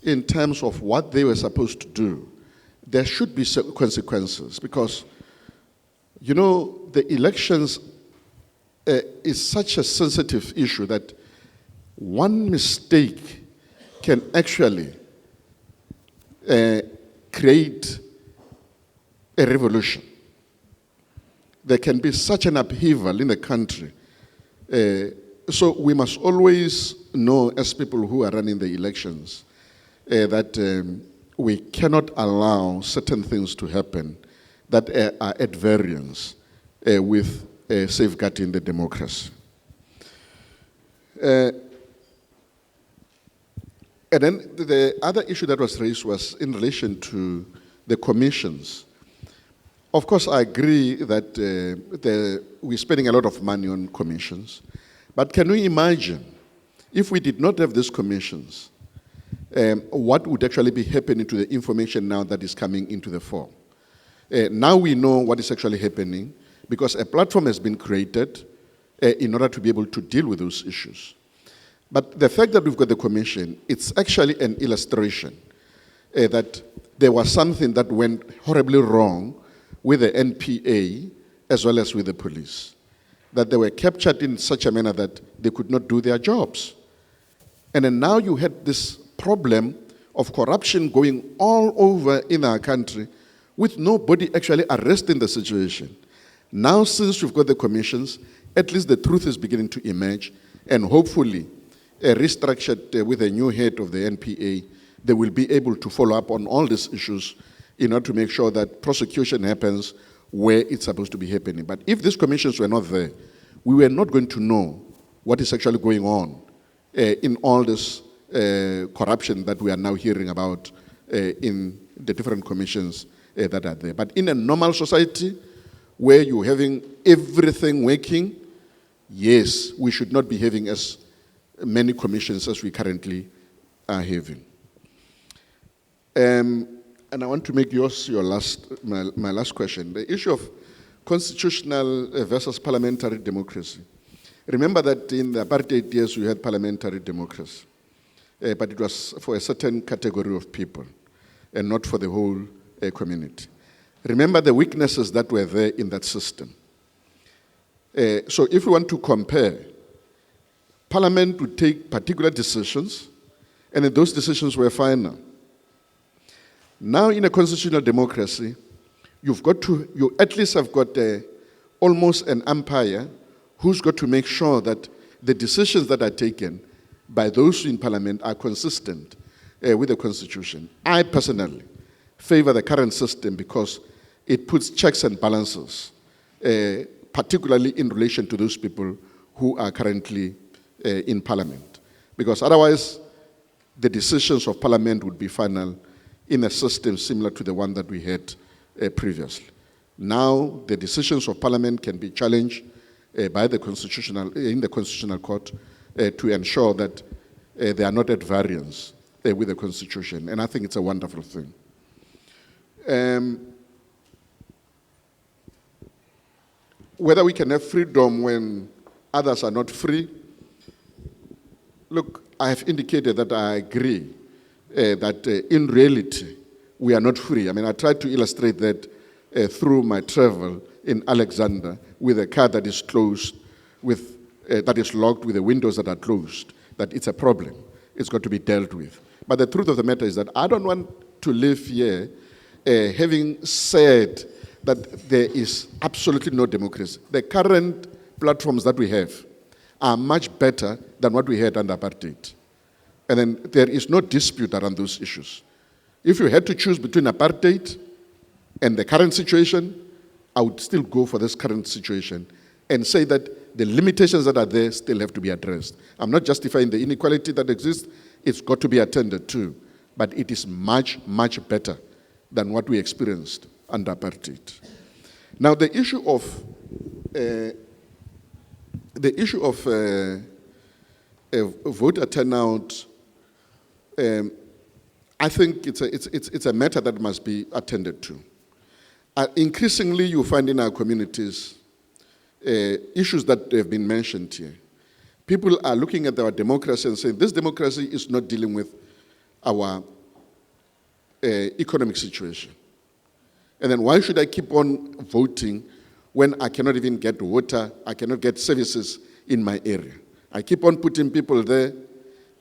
in terms of what they were supposed to do, there should be some consequences, because, you know, the elections is such a sensitive issue that one mistake can actually create a revolution. There can be such an upheaval in the country. So we must always know, as people who are running the elections, that we cannot allow certain things to happen that are at variance with safeguarding the democracy. And then the other issue that was raised was in relation to the commissions. Of course, I agree that we're spending a lot of money on commissions. But can we imagine, if we did not have these commissions, what would actually be happening to the information now that is coming into the fore? Now we know what is actually happening because a platform has been created in order to be able to deal with those issues. But the fact that we've got the commission, it's actually an illustration that there was something that went horribly wrong with the NPA as well as with the police. That they were captured in such a manner that they could not do their jobs. And then now you had this problem of corruption going all over in our country with nobody actually arresting the situation. Now, since you've got the commissions, at least the truth is beginning to emerge, and hopefully, restructured with a new head of the NPA, they will be able to follow up on all these issues in order to make sure that prosecution happens where it's supposed to be happening. But if these commissions were not there, we were not going to know what is actually going on in all this corruption that we are now hearing about in the different commissions that are there. But in a normal society where you're having everything working, yes, we should not be having as many commissions as we currently are having. And I want to make yours my last question. The issue of constitutional versus parliamentary democracy. Remember that in the apartheid years, we had parliamentary democracy, but it was for a certain category of people and not for the whole community. Remember the weaknesses that were there in that system. So if we want to compare, Parliament would take particular decisions, and then those decisions were final. Now in a constitutional democracy, you at least have got almost an umpire who's got to make sure that the decisions that are taken by those in Parliament are consistent with the Constitution. I personally favor the current system because it puts checks and balances, particularly in relation to those people who are currently in Parliament. Because otherwise, the decisions of Parliament would be final in a system similar to the one that we had previously. Now, the decisions of Parliament can be challenged by the in the Constitutional Court to ensure that they are not at variance with the Constitution. And I think it's a wonderful thing. Whether we can have freedom when others are not free, look, I have indicated that I agree that in reality, we are not free. I mean, I tried to illustrate that through my travel in Alexander with a car that is closed, that is locked with the windows that are closed, that it's a problem. It's got to be dealt with. But the truth of the matter is that I don't want to live here having said that there is absolutely no democracy. The current platforms that we have are much better than what we had under apartheid. And then there is no dispute around those issues. If you had to choose between apartheid and the current situation, I would still go for this current situation and say that the limitations that are there still have to be addressed. I'm not justifying the inequality that exists. It's got to be attended to. But it is much, much better than what we experienced under apartheid. Now, the issue of voter turnout, I think it's a matter that must be attended to. Increasingly, you find in our communities issues that have been mentioned here. People are looking at our democracy and saying, this democracy is not dealing with our economic situation. And then why should I keep on voting when I cannot even get water, I cannot get services in my area? I keep on putting people there.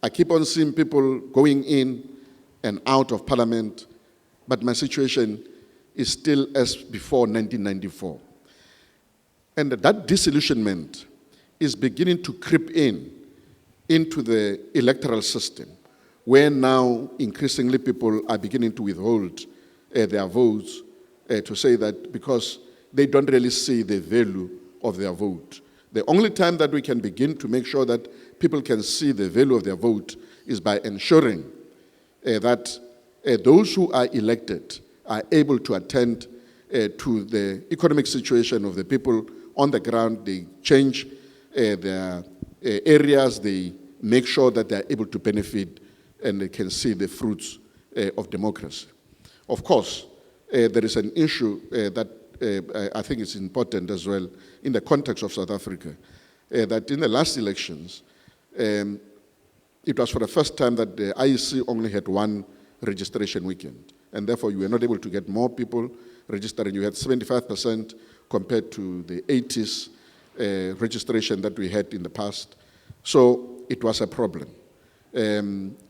I keep on seeing people going in and out of Parliament, but my situation is still as before 1994. And that disillusionment is beginning to creep into the electoral system, where now increasingly people are beginning to withhold their votes to say that because they don't really see the value of their vote. The only time that we can begin to make sure that people can see the value of their vote is by ensuring that those who are elected are able to attend to the economic situation of the people on the ground. They change their areas, they make sure that they are able to benefit and they can see the fruits of democracy. Of course, there is an issue that I think is important as well in the context of South Africa, that in the last elections, it was for the first time that the IEC only had one registration weekend, and therefore you were not able to get more people registering. You had 75% compared to the 80s registration that we had in the past. So it was a problem.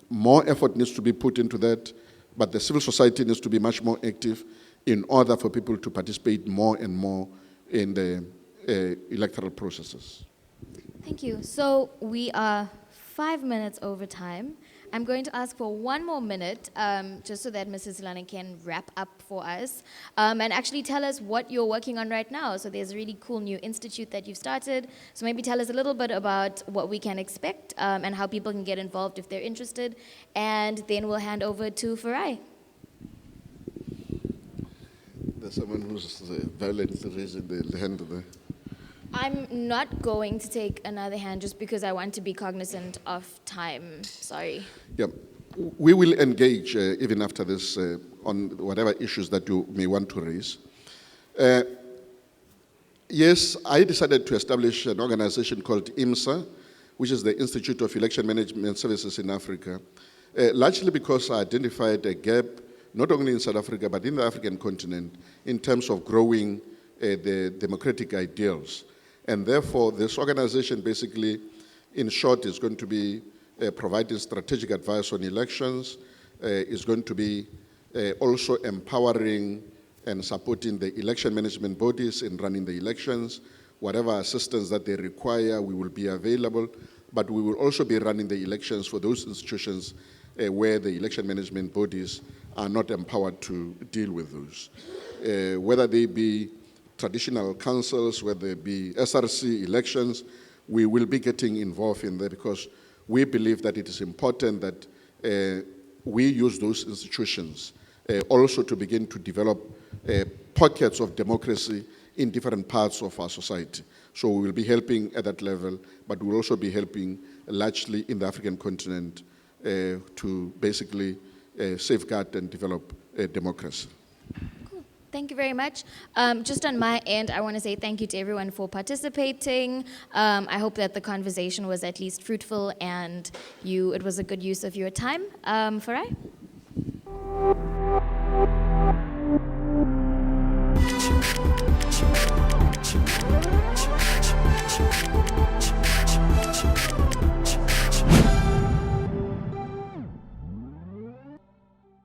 More effort needs to be put into that, but the civil society needs to be much more active in order for people to participate more and more in the electoral processes. Thank you. So we are 5 minutes over time. I'm going to ask for 1 more minute, just so that Mrs. Tselane can wrap up for us, and actually tell us what you're working on right now. So there's a really cool new institute that you've started. So maybe tell us a little bit about what we can expect, and how people can get involved if they're interested. And then we'll hand over to Farai. There's someone who's violently raising the hand there. I'm not going to take another hand just because I want to be cognizant of time. Sorry. Yeah, we will engage even after this on whatever issues that you may want to raise. Yes, I decided to establish an organization called IMSA, which is the Institute of Election Management Services in Africa, largely because I identified a gap, not only in South Africa, but in the African continent, in terms of growing the democratic ideals. And therefore, this organization basically, in short, is going to be providing strategic advice on elections, is going to be also empowering and supporting the election management bodies in running the elections. Whatever assistance that they require, we will be available, but we will also be running the elections for those institutions where the election management bodies are not empowered to deal with those. Whether they be traditional councils, whether it be SRC elections, we will be getting involved in there because we believe that it is important that we use those institutions also to begin to develop pockets of democracy in different parts of our society. So we will be helping at that level, but we'll also be helping largely in the African continent to basically safeguard and develop democracy. Thank you very much. Just on my end, I want to say thank you to everyone for participating. I hope that the conversation was at least fruitful and it was a good use of your time. Farai?